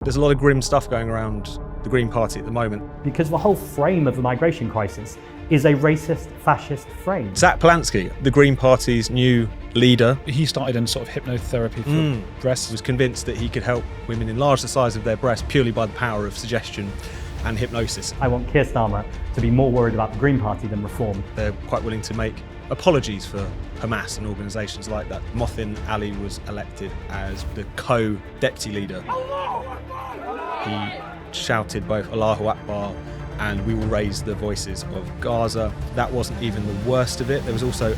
There's a lot of grim stuff going around the Green Party at the moment. Because the whole frame of the migration crisis is a racist, fascist frame. Zack Polanski, the Green Party's new leader, he started in sort of hypnotherapy for breasts. was convinced that he could help women enlarge the size of their breasts purely by the power of suggestion and hypnosis. I want Keir Starmer to be more worried about the Green Party than reform. They're quite willing to make apologies for Hamas and organisations like that. Mothin Ali was elected as the co-deputy leader. He shouted both Allahu Akbar and we will raise the voices of Gaza. That wasn't even the worst of it. There was also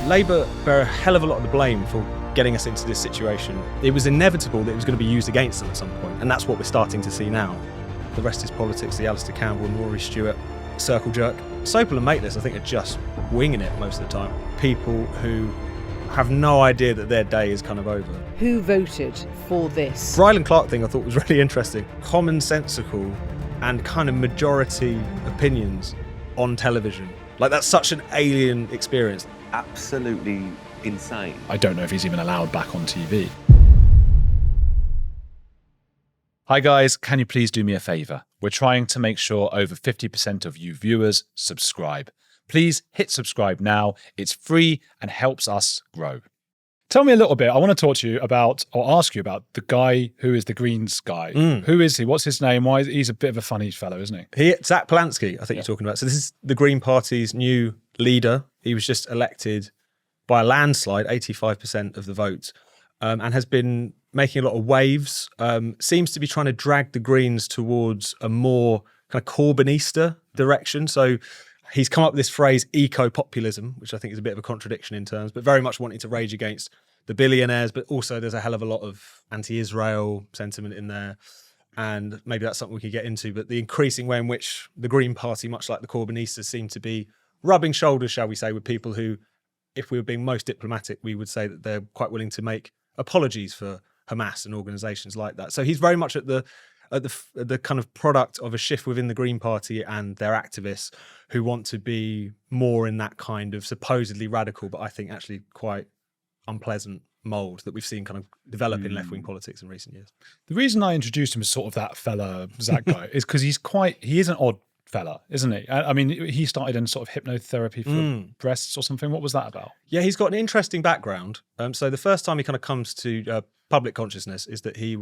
Labour bear a hell of a lot of the blame for getting us into this situation. It was inevitable that it was going to be used against them at some point, and that's what we're starting to see now. The rest is politics, the Alastair Campbell and Rory Stewart circle jerk. Sopel and Maitlis, I think, are just winging it most of the time. People who have no idea that their day is kind of over. Who voted for this? Rylan Clark thing I thought was really interesting. Commonsensical and kind of majority opinions on television. Like, that's such an alien experience. Absolutely insane. I don't know if he's even allowed back on TV. Hi guys, can you please do me a favour? We're trying to make sure over 50% of you viewers subscribe. Please hit subscribe now. It's free and helps us grow. Tell me a little bit. I want to talk to you about, or ask you about, the guy who is the Greens guy. Who is he? What's his name? Why? He's a bit of a funny fellow, isn't he? Zack Polanski, I think you're talking about. So this is the Green Party's new leader. He was just elected by a landslide, 85% of the vote, and has been making a lot of waves. Seems to be trying to drag the Greens towards a more kind of Corbynista direction. So he's come up with this phrase, eco-populism, which I think is a bit of a contradiction in terms, but very much wanting to rage against the billionaires, but also there's a hell of a lot of anti-Israel sentiment in there. And maybe that's something we could get into, but the increasing way in which the Green Party, much like the Corbynistas, seem to be rubbing shoulders, shall we say, with people who, if we were being most diplomatic, we would say that they're quite willing to make apologies for Hamas and organisations like that. So he's very much at the kind of product of a shift within the Green Party and their activists who want to be more in that kind of supposedly radical, but I think actually quite unpleasant mould that we've seen kind of develop in left-wing politics in recent years. The reason I introduced him as sort of that fella, Zack guy, is because he is an odd fella, isn't he? I mean, he started in sort of hypnotherapy for breasts or something. What was that about? Yeah, he's got an interesting background. So the first time he kind of comes to public consciousness is that he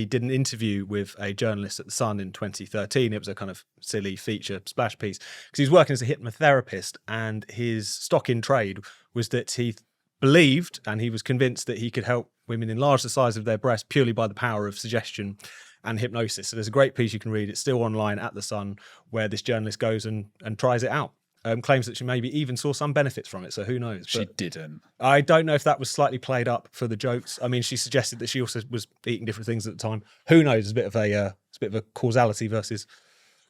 did an interview with a journalist at The Sun in 2013. It was a kind of silly feature splash piece because he was working as a hypnotherapist, and his stock in trade was that he believed and he was convinced that he could help women enlarge the size of their breasts purely by the power of suggestion and hypnosis. So there's a great piece you can read. It's still online at The Sun, where this journalist goes and tries it out. Claims that she maybe even saw some benefits from it, so who knows? She didn't. I don't know if that was slightly played up for the jokes. I mean, she suggested that she also was eating different things at the time. Who knows? It's a bit of a causality versus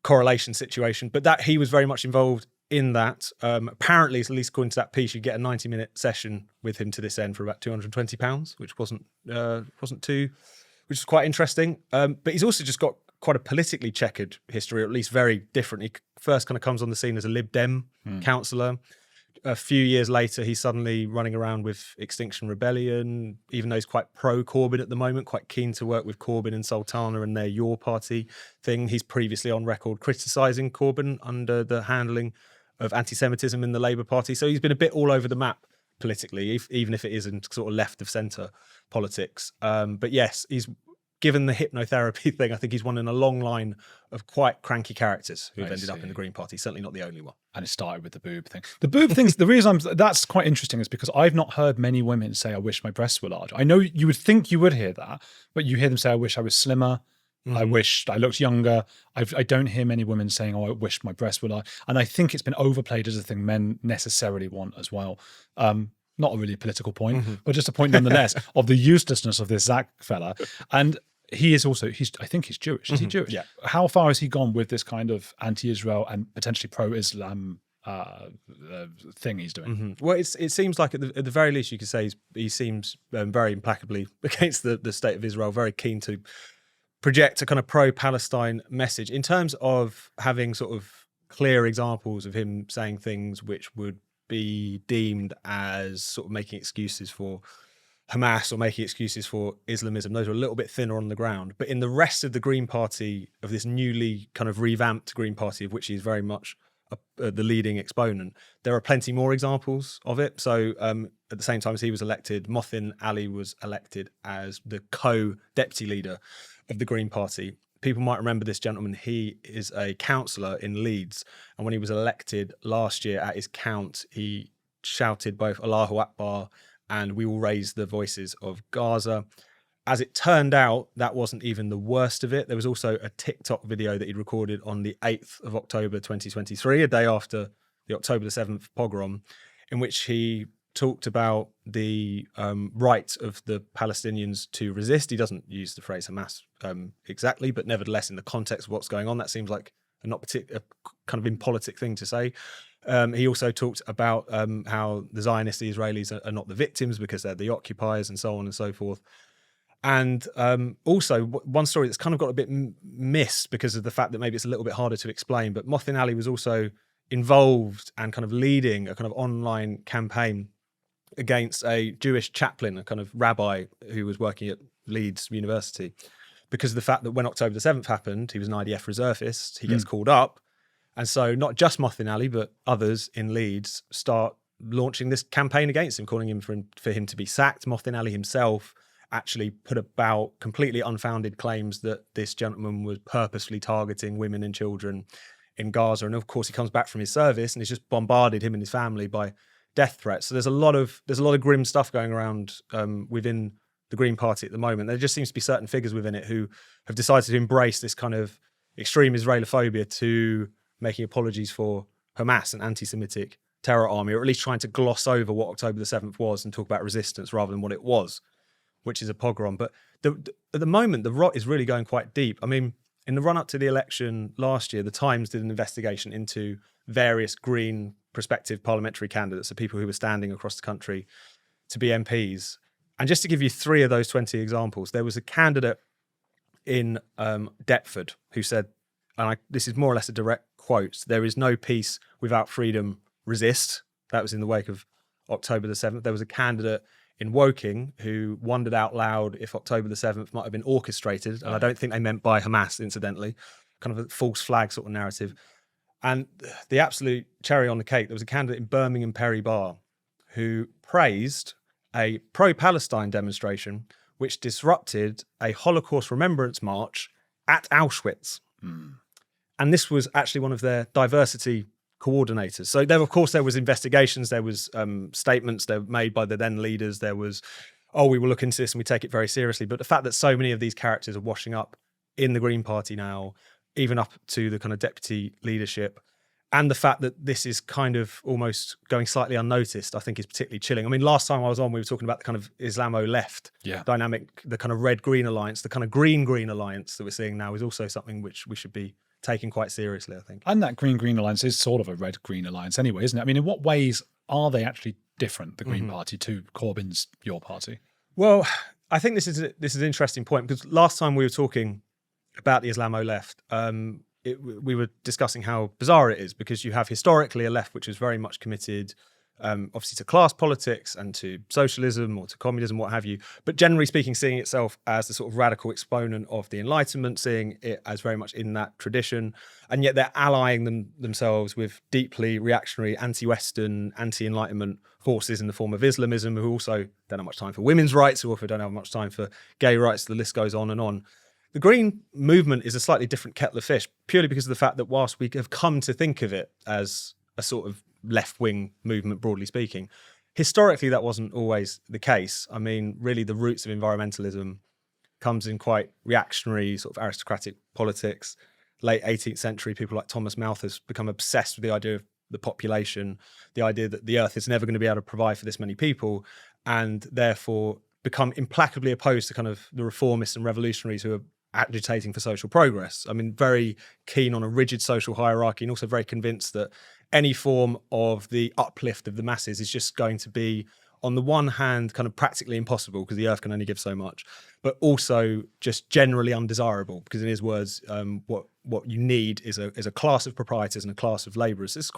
correlation situation. But that he was very much involved in that. Apparently, at least according to that piece, you get a 90-minute session with him to this end for about £220, which wasn't too, which is quite interesting. But he's also just got quite a politically checkered history, or at least very different. He first kind of comes on the scene as a Lib Dem councillor. A few years later, he's suddenly running around with Extinction Rebellion, even though he's quite pro-Corbyn at the moment, quite keen to work with Corbyn and Sultana and their Your Party thing. He's previously on record criticising Corbyn under the handling of anti-Semitism in the Labour Party. So he's been a bit all over the map politically, even if it isn't sort of left of centre politics. But yes, given the hypnotherapy thing, I think he's one in a long line of quite cranky characters who've ended up in the Green Party. Certainly not the only one. And it started with the boob thing. The boob thing's the reason that's quite interesting is because I've not heard many women say, I wish my breasts were large. I know you would think you would hear that, but you hear them say, I wish I was slimmer. I wish I looked younger. I don't hear many women saying, oh, I wish my breasts were large. And I think it's been overplayed as a thing men necessarily want as well. Not a really political point, but just a point nonetheless of the uselessness of this Zack fella. And he is also, I think he's Jewish. Is he Jewish? Yeah. How far has he gone with this kind of anti-Israel and potentially pro-Islam thing he's doing? Well, it seems like at the very least you could say he seems very implacably against the state of Israel, very keen to project a kind of pro-Palestine message. In terms of having sort of clear examples of him saying things which would be deemed as sort of making excuses for Hamas or making excuses for Islamism. Those are a little bit thinner on the ground. But in the rest of the Green Party, of this newly kind of revamped Green Party, of which he's very much the leading exponent, there are plenty more examples of it. So at the same time as he was elected, Mothin Ali was elected as the co-deputy leader of the Green Party. People might remember this gentleman. He is a councillor in Leeds. And when he was elected last year at his count, he shouted both Allahu Akbar and we will raise the voices of Gaza. As it turned out, that wasn't even the worst of it. There was also a TikTok video that he'd recorded on the 8th of October 2023, a day after the October the 7th pogrom, in which he talked about the right of the Palestinians to resist. He doesn't use the phrase Hamas exactly, but nevertheless, in the context of what's going on, that seems like a kind of impolitic thing to say. He also talked about how the Zionists, the Israelis, are not the victims because they're the occupiers and so on and so forth. And also, one story that's kind of got a bit missed because of the fact that maybe it's a little bit harder to explain, but Mothin Ali was also involved and kind of leading a kind of online campaign against a Jewish chaplain, a kind of rabbi who was working at Leeds University, because of the fact that when October the 7th happened, he was an IDF reservist, he gets called up. And so not just Mothin Ali, but others in Leeds start launching this campaign against him, calling him for him to be sacked. Mothin Ali himself actually put about completely unfounded claims that this gentleman was purposely targeting women and children in Gaza. And of course, he comes back from his service and he's just bombarded him and his family by death threats. So there's a lot of grim stuff going around within the Green Party at the moment. There just seems to be certain figures within it who have decided to embrace this kind of extreme Israelophobia to making apologies for Hamas, an anti-Semitic terror army, or at least trying to gloss over what October the 7th was and talk about resistance rather than what it was, which is a pogrom. But at the moment, the rot is really going quite deep. I mean, in the run-up to the election last year, the Times did an investigation into various Green prospective parliamentary candidates, so people who were standing across the country to be MPs. And just to give you 3 of those 20 examples, there was a candidate in Deptford who said, and this is more or less a direct quote, "There is no peace without freedom, resist." That was in the wake of October the 7th. There was a candidate in Woking who wondered out loud if October the 7th might have been orchestrated. And I don't think they meant by Hamas, incidentally, kind of a false flag sort of narrative. And the absolute cherry on the cake, there was a candidate in Birmingham Perry Bar who praised a pro-Palestine demonstration which disrupted a Holocaust remembrance march at Auschwitz. And this was actually one of their diversity coordinators. So there was investigations, there was statements that were made by the then leaders. There was, we will look into this and we take it very seriously. But the fact that so many of these characters are washing up in the Green Party now, even up to the kind of deputy leadership, and the fact that this is kind of almost going slightly unnoticed, I think is particularly chilling. I mean, last time I was on, we were talking about the kind of Islamo-left dynamic, the kind of red-green alliance, the kind of green-green alliance that we're seeing now is also something which we should be taking quite seriously, I think. And that green-green alliance is sort of a red-green alliance anyway, isn't it? I mean, in what ways are they actually different, the Green Party, to Corbyn's, your party? Well, I think this is an interesting point, because last time we were talking about the Islamo-left, we were discussing how bizarre it is, because you have historically a left which was very much committed obviously to class politics and to socialism or to communism, what have you, but generally speaking, seeing itself as the sort of radical exponent of the Enlightenment, seeing it as very much in that tradition, and yet they're allying themselves with deeply reactionary, anti-Western, anti-Enlightenment forces in the form of Islamism, who also don't have much time for women's rights, who also don't have much time for gay rights. The list goes on and on. The Green movement is a slightly different kettle of fish, purely because of the fact that whilst we have come to think of it as a sort of left-wing movement, broadly speaking, historically that wasn't always the case. I mean, really the roots of environmentalism comes in quite reactionary, sort of aristocratic politics. Late 18th century, people like Thomas Malthus become obsessed with the idea of the population, the idea that the earth is never going to be able to provide for this many people, and therefore become implacably opposed to kind of the reformists and revolutionaries who are agitating for social progress. I mean, very keen on a rigid social hierarchy, and also very convinced that any form of the uplift of the masses is just going to be, on the one hand, kind of practically impossible because the earth can only give so much, but also just generally undesirable, because in his words, what you need is a class of proprietors and a class of labourers. This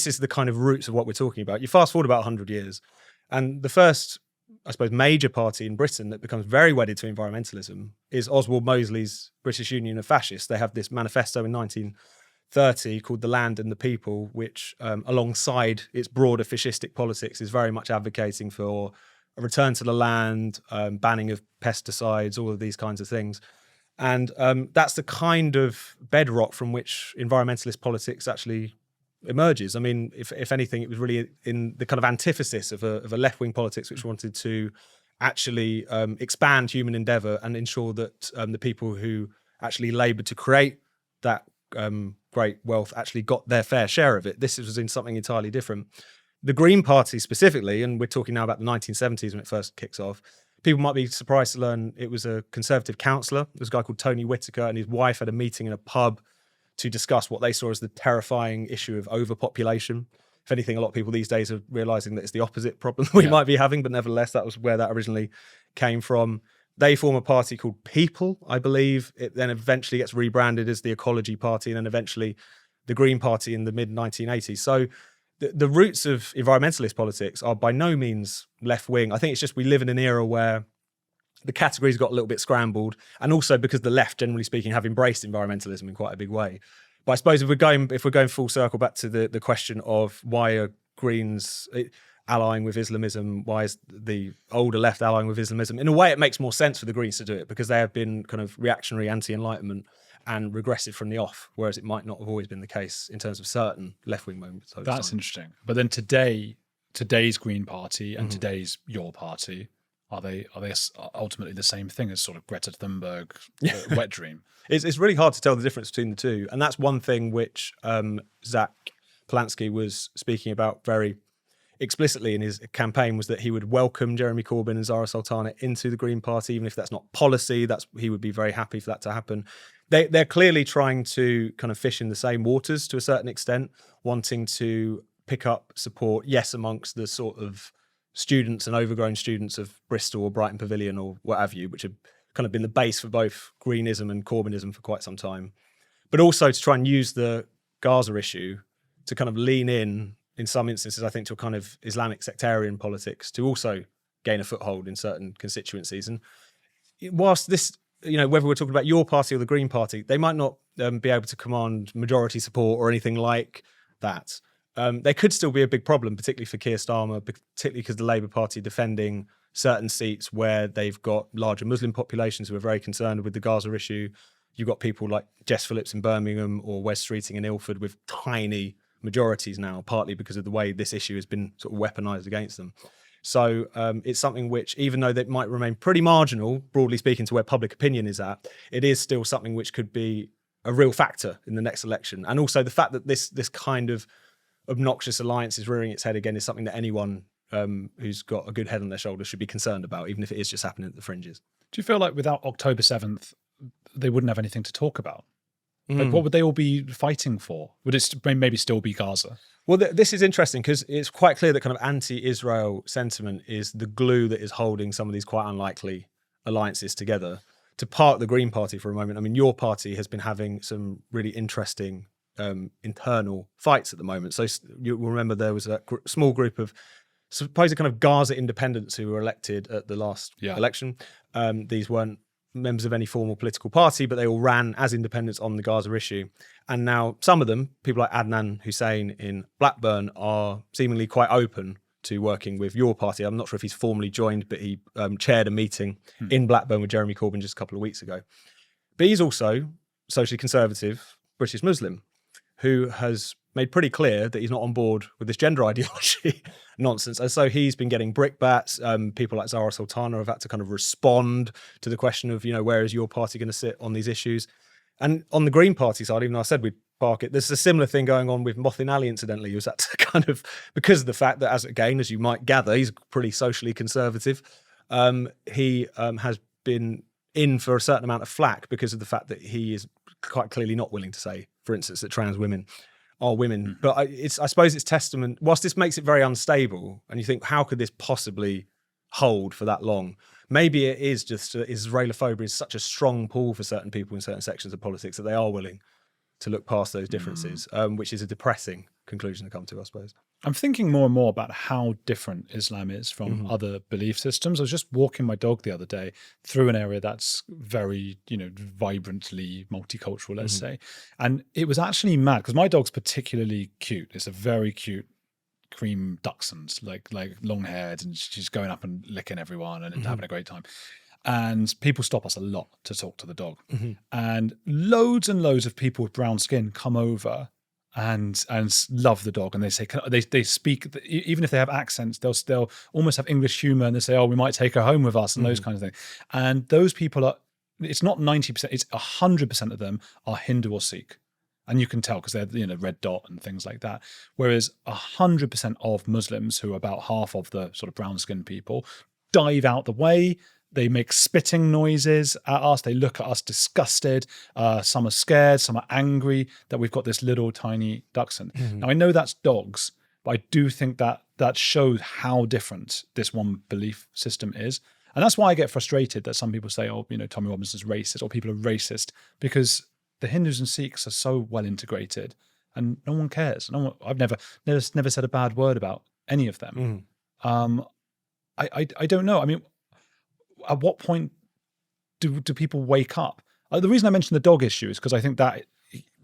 is the kind of roots of what we're talking about. You fast forward about 100 years, and the first I suppose, major party in Britain that becomes very wedded to environmentalism is Oswald Mosley's British Union of Fascists. They have this manifesto in 1930 called The Land and the People, which alongside its broader fascistic politics is very much advocating for a return to the land, banning of pesticides, all of these kinds of things. And that's the kind of bedrock from which environmentalist politics actually emerges. I mean, if anything, it was really in the kind of antithesis of a left-wing politics which wanted to actually expand human endeavour and ensure that the people who actually laboured to create that great wealth actually got their fair share of it. This was in something entirely different. The Green Party specifically, and we're talking now about the 1970s when it first kicks off, people might be surprised to learn it was a Conservative councillor. There was a guy called Tony Whittaker, and his wife had a meeting in a pub to discuss what they saw as the terrifying issue of overpopulation. If anything, a lot of people these days are realising that it's the opposite problem we might be having, but nevertheless, that was where that originally came from. They form a party called People, I believe. It then eventually gets rebranded as the Ecology Party and then eventually the Green Party in the mid-1980s. So the roots of environmentalist politics are by no means left-wing. I think it's just we live in an era where the categories got a little bit scrambled, and also because the left, generally speaking, have embraced environmentalism in quite a big way. But I suppose if we're going full circle back to the question of why are Greens allying with Islamism, why is the older left allying with Islamism? In a way, it makes more sense for the Greens to do it because they have been kind of reactionary, anti-Enlightenment, and regressive from the off, whereas it might not have always been the case in terms of certain left-wing moments. That's interesting. But then today's Green Party and today's your party, are they ultimately the same thing as sort of Greta Thunberg wet dream? It's really hard to tell the difference between the two, and that's one thing which Zack Polanski was speaking about very explicitly in his campaign, was that he would welcome Jeremy Corbyn and Zara Sultana into the Green Party, even if that's not policy. He would be very happy for that to happen. They're clearly trying to kind of fish in the same waters to a certain extent, wanting to pick up support, yes, amongst the sort of students and overgrown students of Bristol or Brighton Pavilion or what have you, which have kind of been the base for both Greenism and Corbynism for quite some time, but also to try and use the Gaza issue to kind of lean in some instances, I think, to a kind of Islamic sectarian politics to also gain a foothold in certain constituencies. And whilst this, whether we're talking about your party or the Green Party, they might not be able to command majority support or anything like that. There could still be a big problem, particularly for Keir Starmer, particularly because the Labour Party defending certain seats where they've got larger Muslim populations who are very concerned with the Gaza issue. You've got people like Jess Phillips in Birmingham or Wes Streeting in Ilford with tiny majorities now, partly because of the way this issue has been sort of weaponised against them. So it's something which, even though that might remain pretty marginal, broadly speaking, to where public opinion is at, it is still something which could be a real factor in the next election. And also the fact that this kind of obnoxious alliance is rearing its head again is something that anyone who's got a good head on their shoulders should be concerned about, even if it is just happening at the fringes. Do you feel like without October 7th, they wouldn't have anything to talk about? Like, what would they all be fighting for? Would it maybe still be Gaza? Well, this is interesting because it's quite clear that kind of anti-Israel sentiment is the glue that is holding some of these quite unlikely alliances together. To park the Green Party for a moment, I mean, your party has been having some really interesting internal fights at the moment. So you'll remember there was a small group of supposed kind of Gaza independents who were elected at the last election. These weren't members of any formal political party, but they all ran as independents on the Gaza issue. And now some of them, people like Adnan Hussein in Blackburn, are seemingly quite open to working with your party. I'm not sure if he's formally joined, but he chaired a meeting in Blackburn with Jeremy Corbyn just a couple of weeks ago. But he's also socially conservative British Muslim who has made pretty clear that he's not on board with this gender ideology nonsense. And so he's been getting brickbats. People like Zara Sultana have had to kind of respond to the question of, where is your party going to sit on these issues? And on the Green Party side, even though I said we'd park it, there's a similar thing going on with Mothin Ali, incidentally, who's had to kind of, because of the fact that, as you might gather, he's pretty socially conservative. He has been in for a certain amount of flack because of the fact that he is quite clearly not willing to say, for instance, that trans women are women. But I suppose it's testament, whilst this makes it very unstable, and you think, how could this possibly hold for that long? Maybe it is just Israelophobia is such a strong pull for certain people in certain sections of politics that they are willing to look past those differences, which is a depressing conclusion to come to, I suppose. I'm thinking more and more about how different Islam is from other belief systems. I was just walking my dog the other day through an area that's very, vibrantly multicultural, let's say. And it was actually mad because my dog's particularly cute. It's a very cute cream dachshund, like long haired, and she's going up and licking everyone and having a great time. And people stop us a lot to talk to the dog. And loads of people with brown skin come over and love the dog, and they say they speak, even if they have accents, they'll almost have English humor, and they say, "Oh, we might take her home with us," and those kinds of things. And those people are, it's not 90%, it's 100% of them are Hindu or Sikh, and you can tell because they're red dot and things like that. Whereas 100% of Muslims, who are about half of the sort of brown skinned people, dive out the way. They make spitting noises at us. They look at us disgusted. Some are scared. Some are angry that we've got this little tiny dachshund. Now, I know that's dogs, but I do think that shows how different this one belief system is. And that's why I get frustrated that some people say, oh, Tommy Robinson's racist, or people are racist, because the Hindus and Sikhs are so well integrated and no one cares. I've never said a bad word about any of them. I don't know. I mean, at what point do people wake up? The reason I mention the dog issue is because I think that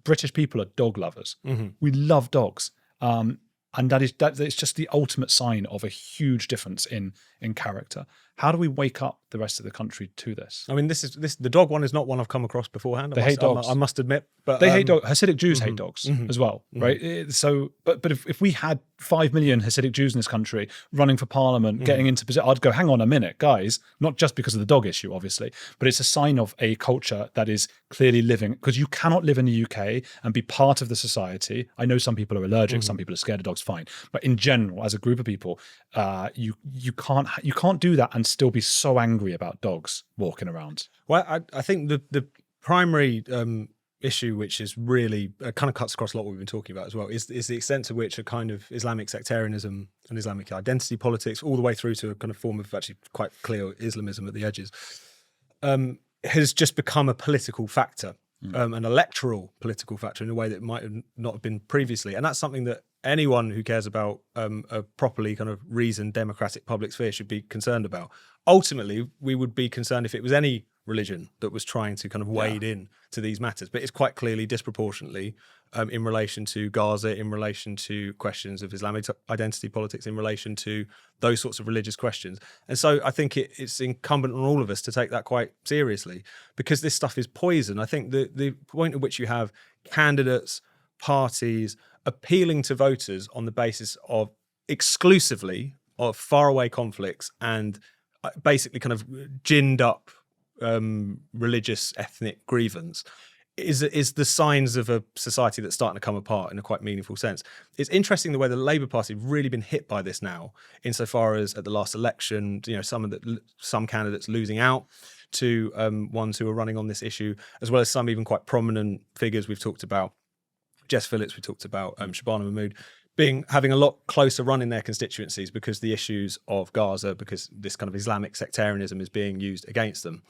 British people are dog lovers. We love dogs. And that it's just the ultimate sign of a huge difference in character. How do we wake up the rest of the country to this? I mean, the dog one is not one I've come across beforehand. They hate dogs. I must admit, but they hate dogs. Hasidic Jews hate dogs as well, right? So, but if we had 5 million Hasidic Jews in this country running for parliament, getting into position, I'd go, hang on a minute, guys. Not just because of the dog issue, obviously, but it's a sign of a culture that is clearly living. Because you cannot live in the UK and be part of the society. I know some people are allergic, some people are scared of dogs. Fine, but in general, as a group of people, you can't do that and still be so angry about dogs walking around. Well, I think the primary issue, which is really kind of cuts across a lot what we've been talking about as well, is the extent to which a kind of Islamic sectarianism and Islamic identity politics, all the way through to a kind of form of actually quite clear Islamism at the edges, has just become a political factor, an electoral political factor in a way that might not have been previously. And that's something that anyone who cares about a properly kind of reasoned democratic public sphere should be concerned about. Ultimately, we would be concerned if it was any religion that was trying to kind of wade in to these matters, but it's quite clearly disproportionately in relation to Gaza, in relation to questions of Islamic identity politics, in relation to those sorts of religious questions. And so I think it's incumbent on all of us to take that quite seriously, because this stuff is poison. I think the point at which you have candidates, parties appealing to voters on the basis of exclusively of faraway conflicts and basically kind of ginned up religious ethnic grievance is the signs of a society that's starting to come apart in a quite meaningful sense. It's interesting the way the Labour Party have really been hit by this now, insofar as at the last election, some candidates losing out to ones who are running on this issue, as well as some even quite prominent figures we've talked about. Jess Phillips, we talked about Shabana Mahmood, having a lot closer run in their constituencies because the issues of Gaza, because this kind of Islamic sectarianism is being used against them.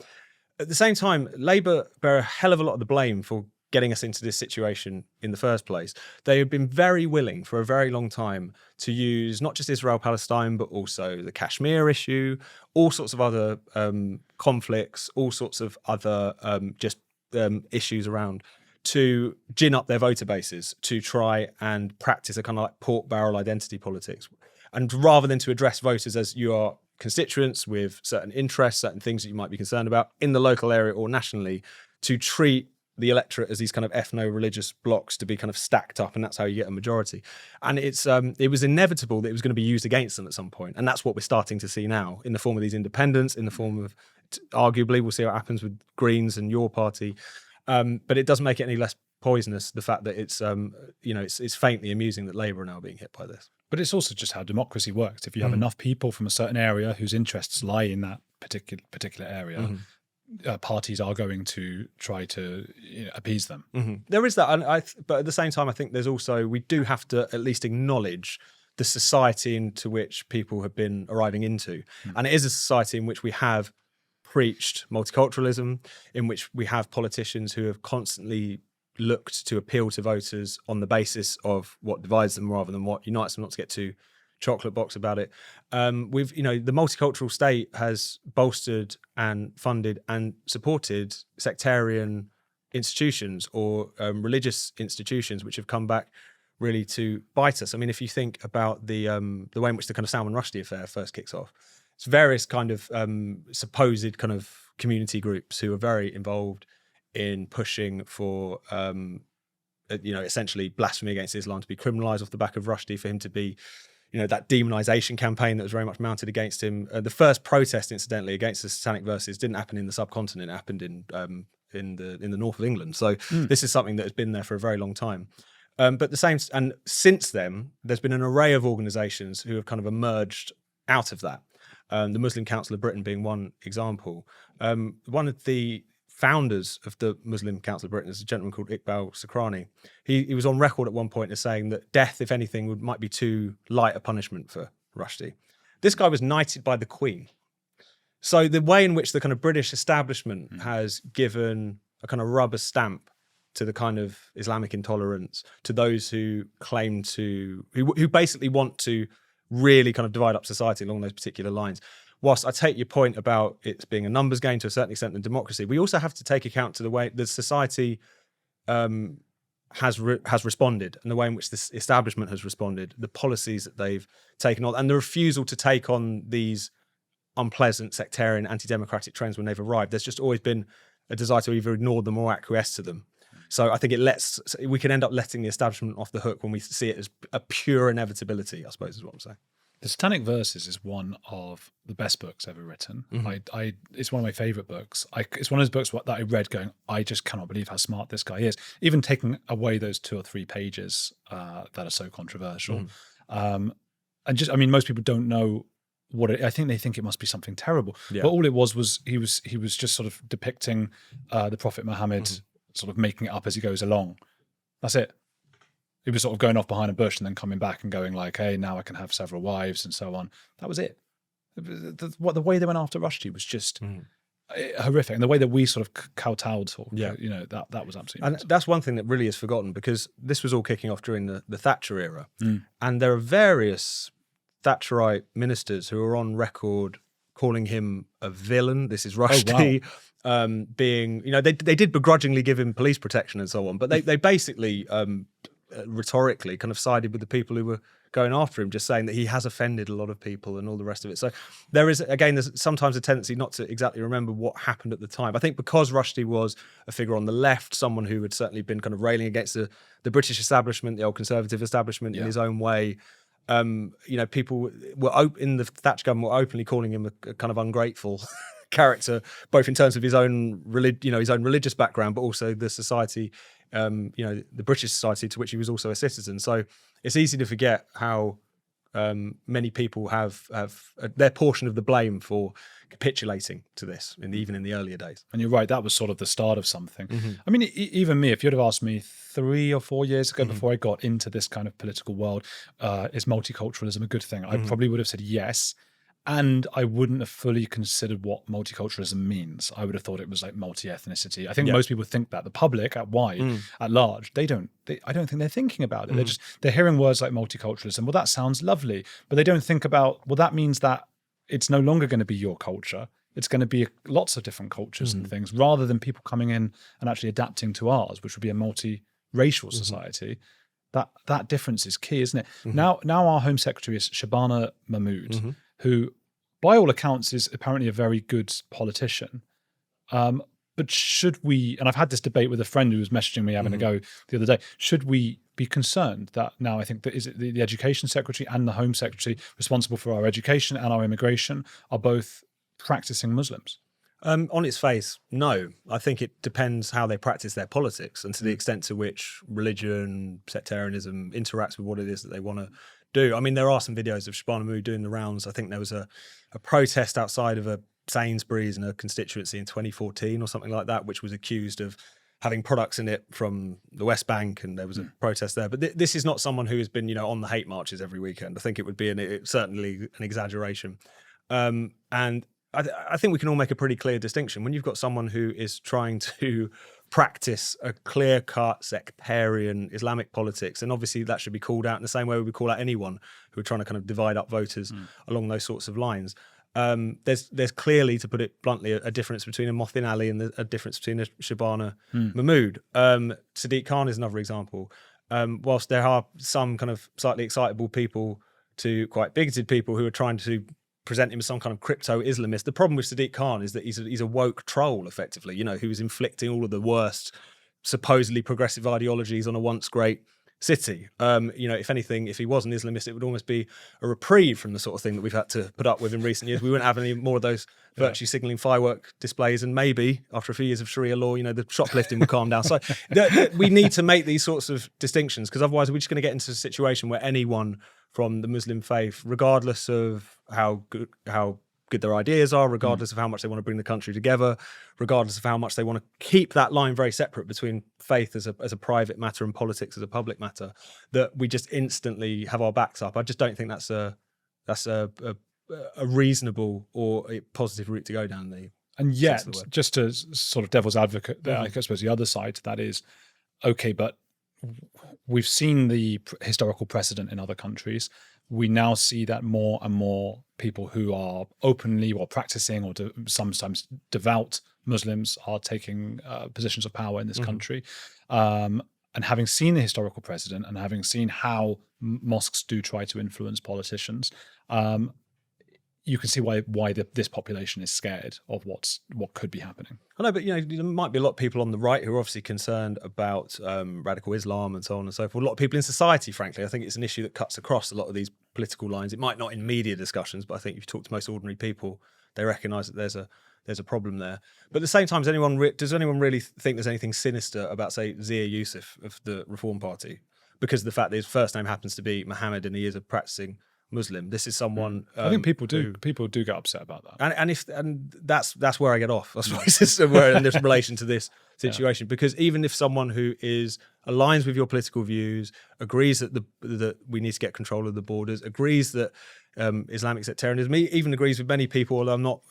At the same time, Labour bear a hell of a lot of the blame for getting us into this situation in the first place. They have been very willing for a very long time to use not just Israel-Palestine, but also the Kashmir issue, all sorts of other conflicts, all sorts of other issues around, to gin up their voter bases, to try and practice a kind of like pork barrel identity politics. And rather than to address voters as you are constituents with certain interests, certain things that you might be concerned about in the local area or nationally, to treat the electorate as these kind of ethno-religious blocks to be kind of stacked up, and that's how you get a majority. And it was inevitable that it was going to be used against them at some point. And that's what we're starting to see now in the form of these independents, in the form of, arguably, we'll see what happens with Greens and your party. But it doesn't make it any less poisonous, the fact that it's faintly amusing that Labour are now being hit by this. But it's also just how democracy works. If you have enough people from a certain area whose interests lie in that particular area, parties are going to try to appease them. There is that, but at the same time, I think there's also, we do have to at least acknowledge the society into which people have been arriving into. And it is a society in which we have preached multiculturalism, in which we have politicians who have constantly looked to appeal to voters on the basis of what divides them rather than what unites them, not to get too chocolate box about it. The multicultural state has bolstered and funded and supported sectarian institutions or religious institutions which have come back really to bite us. I mean, if you think about the way in which the kind of Salman Rushdie affair first kicks off, it's various kind of supposed kind of community groups who are very involved in pushing for, essentially blasphemy against Islam to be criminalised off the back of Rushdie, for him to be, that demonisation campaign that was very much mounted against him. The first protest, incidentally, against the Satanic Verses didn't happen in the subcontinent; it happened in the north of England. So this is something that has been there for a very long time. But and since then, there's been an array of organisations who have kind of emerged out of that. The Muslim Council of Britain being one example. One of the founders of the Muslim Council of Britain is a gentleman called Iqbal Sakrani. He was on record at one point as saying that death, if anything, might be too light a punishment for Rushdie. This guy was knighted by the Queen. So the way in which the kind of British establishment has given a kind of rubber stamp to the kind of Islamic intolerance, to those who claim to, who basically want to really kind of divide up society along those particular lines. Whilst I take your point about it being a numbers game to a certain extent in democracy, we also have to take account to the way the society has responded and the way in which this establishment has responded, the policies that they've taken on, and the refusal to take on these unpleasant sectarian anti-democratic trends when they've arrived. There's just always been a desire to either ignore them or acquiesce to them. So I think we can end up letting the establishment off the hook when we see it as a pure inevitability, I suppose is what I'm saying. The Satanic Verses is one of the best books ever written. It's one of my favourite books. It's one of those books that I read going, I just cannot believe how smart this guy is. Even taking away those 2 or 3 pages that are so controversial. Most people don't know what I think they think it must be something terrible. Yeah. But all it was he was just sort of depicting the Prophet Muhammad sort of making it up as he goes along. That's it. He was sort of going off behind a bush and then coming back and going like, hey, now I can have several wives and so on. That was it. The way they went after Rushdie was just horrific. And the way that we sort of kowtowed, that was absolutely And nuts. that's one thing that really is forgotten, because this was all kicking off during the Thatcher era. And there are various Thatcherite ministers who are on record calling him a villain. This is Rushdie. Oh, wow. Being, they did begrudgingly give him police protection and so on, but they basically rhetorically kind of sided with the people who were going after him, just saying that he has offended a lot of people and all the rest of it. So there's sometimes a tendency not to exactly remember what happened at the time. I think because Rushdie was a figure on the left, someone who had certainly been kind of railing against the British establishment, the old conservative establishment in his own way, people were in the Thatcher government were openly calling him a kind of ungrateful character, both in terms of his own religious background, but also the society, the British society to which he was also a citizen. So it's easy to forget how many people have their portion of the blame for capitulating to this, even in the earlier days. And you're right, that was sort of the start of something. I mean, even me, if you'd have asked me 3 or 4 years ago before I got into this kind of political world, is multiculturalism a good thing? I probably would have said yes. And I wouldn't have fully considered what multiculturalism means. I would have thought it was like multi-ethnicity. I think most people think that. The public at large, I don't think they're thinking about it. They're hearing words like multiculturalism. Well, that sounds lovely. But they don't think about, well, that means that it's no longer going to be your culture. It's going to be lots of different cultures and things, rather than people coming in and actually adapting to ours, which would be a multi-racial society. That difference is key, isn't it? Now our Home Secretary is Shabana Mahmood, who, by all accounts, is apparently a very good politician. But should we, and I've had this debate with a friend who was messaging me having a go the other day, should we be concerned that now I think that is it the Education Secretary and the Home Secretary responsible for our education and our immigration are both practicing Muslims? On its face, no. I think it depends how they practice their politics and to the extent to which religion, sectarianism interacts with what it is that they want to do. I mean, there are some videos of Shabana Mahmood doing the rounds. I think there was a protest outside of a Sainsbury's in a constituency in 2014 or something like that, which was accused of having products in it from the West Bank, and there was a protest there. But this is not someone who has been, on the hate marches every weekend. I think it would be certainly an exaggeration. And I think we can all make a pretty clear distinction. When you've got someone who is trying to practice a clear-cut sectarian Islamic politics, and obviously that should be called out in the same way we would call out anyone who are trying to kind of divide up voters along those sorts of lines. There's clearly, to put it bluntly, a difference between a Mothin Ali and a difference between a Shabana Mahmood. Sadiq Khan is another example. Whilst there are some kind of slightly excitable people to quite bigoted people who are trying to present him as some kind of crypto Islamist, the problem with Sadiq Khan is that he's a woke troll, effectively, you know, who's inflicting all of the worst supposedly progressive ideologies on a once great city. You know, if anything, if he was an Islamist, it would almost be a reprieve from the sort of thing that we've had to put up with in recent years. We wouldn't have any more of those virtue signalling firework displays, and maybe after a few years of Sharia law, you know, the shoplifting would calm down. So we need to make these sorts of distinctions, because otherwise we're just going to get into a situation where anyone from the Muslim faith, regardless of how good their ideas are, regardless of how much they want to bring the country together, regardless of how much they want to keep that line very separate between faith as a private matter and politics as a public matter, that we just instantly have our backs up. I just don't think that's a reasonable or a positive route to go down. And yet, just as sort of devil's advocate, there, I suppose the other side to that is, okay, but we've seen the historical precedent in other countries. We now see that more and more people who are openly or practicing or sometimes devout Muslims are taking positions of power in this country. And having seen the historical precedent and having seen how mosques do try to influence politicians, you can see why this population is scared of what could be happening. I know, but you know, there might be a lot of people on the right who are obviously concerned about radical Islam and so on and so forth. A lot of people in society, frankly, I think it's an issue that cuts across a lot of these political lines. It might not in media discussions, but I think if you talk to most ordinary people, they recognise that there's a problem there. But at the same time, does anyone really think there's anything sinister about, say, Zia Yusuf of the Reform Party, because of the fact that his first name happens to be Mohammed and he is a practicing Muslim? This is someone. I think people do get upset about that, and that's where I get off. I suppose this is where in this relation to this situation, because even if someone who aligns with your political views, agrees that we need to get control of the borders, agrees that Islamic sectarianism, even agrees with many people, although I'm not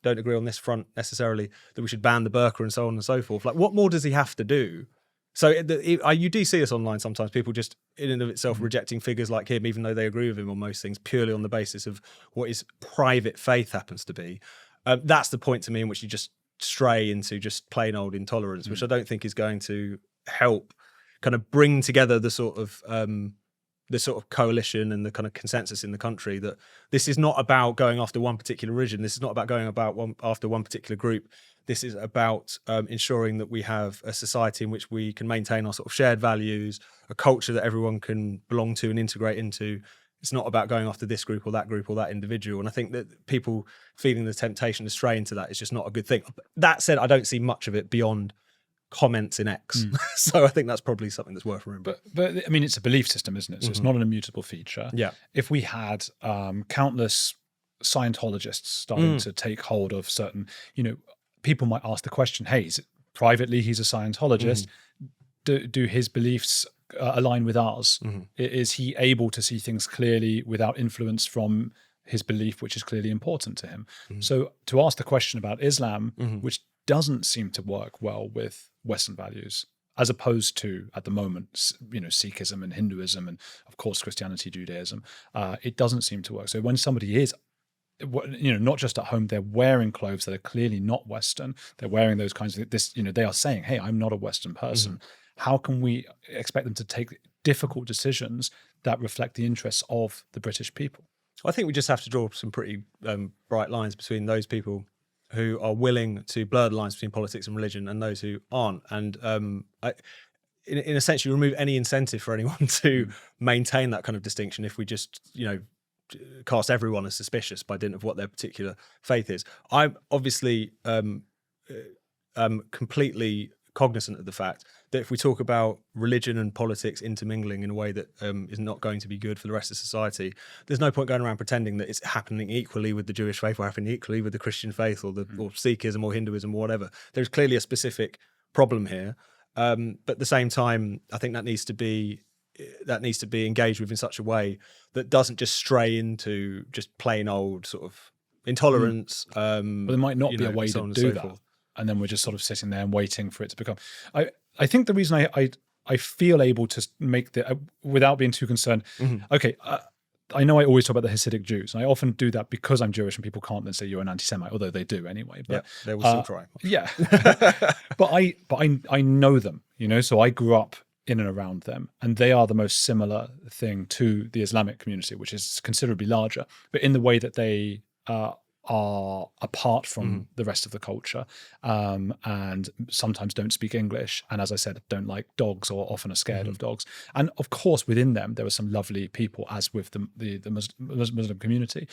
don't agree on this front necessarily, that we should ban the burqa and so on and so forth. Like, what more does he have to do? So you do see this online sometimes, people just in and of itself rejecting figures like him, even though they agree with him on most things, purely on the basis of what his private faith happens to be. That's the point to me in which you just stray into just plain old intolerance, which I don't think is going to help kind of bring together the sort of coalition and the kind of consensus in the country that this is not about going after one particular religion. This is not about going after one particular group. This is about ensuring that we have a society in which we can maintain our sort of shared values, a culture that everyone can belong to and integrate into. It's not about going after this group or that individual. And I think that people feeling the temptation to stray into that is just not a good thing. That said, I don't see much of it beyond comments in X. So I think that's probably something that's worth remembering. But I mean, it's a belief system, isn't it? So it's not an immutable feature. Yeah. If we had countless Scientologists starting to take hold of certain, people might ask the question, hey, privately he's a Scientologist. Do his beliefs align with ours? Is he able to see things clearly without influence from his belief, which is clearly important to him? So to ask the question about Islam, which doesn't seem to work well with Western values, as opposed to, at the moment, Sikhism and Hinduism and, of course, Christianity, Judaism, it doesn't seem to work. So when somebody is not just at home, they're wearing clothes that are clearly not Western. They're wearing those kinds of this. They are saying, "Hey, I'm not a Western person." How can we expect them to take difficult decisions that reflect the interests of the British people? I think we just have to draw some pretty bright lines between those people who are willing to blur the lines between politics and religion and those who aren't. And in a sense, you remove any incentive for anyone to maintain that kind of distinction if we just, cast everyone as suspicious by dint of what their particular faith is. I'm obviously completely cognizant of the fact that if we talk about religion and politics intermingling in a way that is not going to be good for the rest of society, there's no point going around pretending that it's happening equally with the Jewish faith or happening equally with the Christian faith or or Sikhism or Hinduism or whatever. There's clearly a specific problem here, but at the same time, I think that needs to be engaged with in such a way that doesn't just stray into just plain old sort of intolerance. But there might not be a way to do that. and then we're just sort of sitting there and waiting for it to become. I think the reason I feel able to make without being too concerned. Okay, I know I always talk about the Hasidic Jews, and I often do that because I'm Jewish, and people can't then say you're an anti-Semite, although they do anyway. But they will still try. Yeah, but I know them, so I grew up in and around them, and they are the most similar thing to the Islamic community, which is considerably larger, but in the way that they are apart from the rest of the culture, and sometimes don't speak English, and as I said, don't like dogs or often are scared of dogs. And of course, within them, there were some lovely people, as with the Muslim community.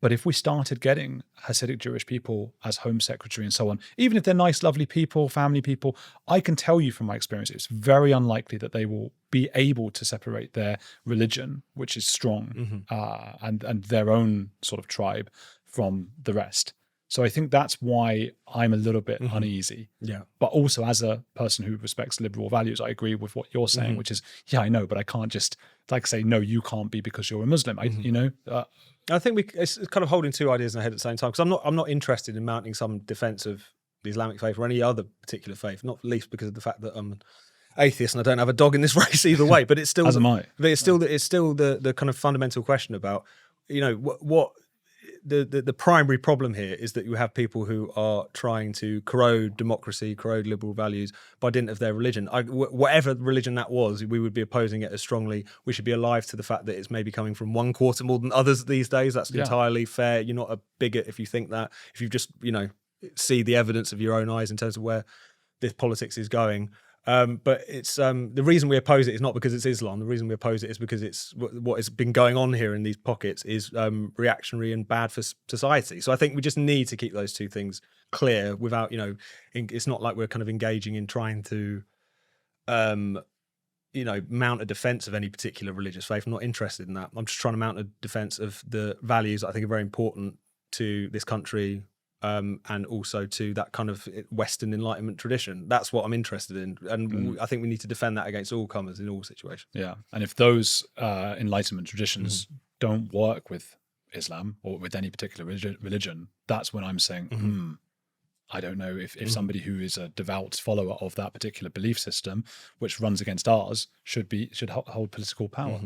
But if we started getting Hasidic Jewish people as Home Secretary and so on, even if they're nice, lovely people, family people, I can tell you from my experience, it's very unlikely that they will be able to separate their religion, which is strong, and their own sort of tribe from the rest. So I think that's why I'm a little bit uneasy. Yeah. But also, as a person who respects liberal values, I agree with what you're saying, which is, yeah, I know, but I can't just say, no, you can't be because you're a Muslim. I think it's kind of holding two ideas in our head at the same time, because I'm not interested in mounting some defense of the Islamic faith or any other particular faith, not least because of the fact that I'm an atheist and I don't have a dog in this race either way. But it's still as am I. But it's still the kind of fundamental question about what the primary problem here is that you have people who are trying to corrode democracy, corrode liberal values by dint of their religion. Whatever religion that was, we would be opposing it as strongly. We should be alive to the fact that it's maybe coming from one quarter more than others these days. That's entirely fair. You're not a bigot if you think that. If you just, see the evidence of your own eyes in terms of where this politics is going. But it's the reason we oppose it is not because it's Islam. The reason we oppose it is because it's what has been going on here in these pockets is reactionary and bad for society. So I think we just need to keep those two things clear without, it's not like we're kind of engaging in trying to, mount a defense of any particular religious faith. I'm not interested in that. I'm just trying to mount a defense of the values that I think are very important to this country, and also to that kind of Western Enlightenment tradition. That's what I'm interested in. And I think we need to defend that against all comers in all situations. Yeah. And if those Enlightenment traditions don't work with Islam or with any particular religion, that's when I'm saying, I don't know if somebody who is a devout follower of that particular belief system, which runs against ours, should hold political power.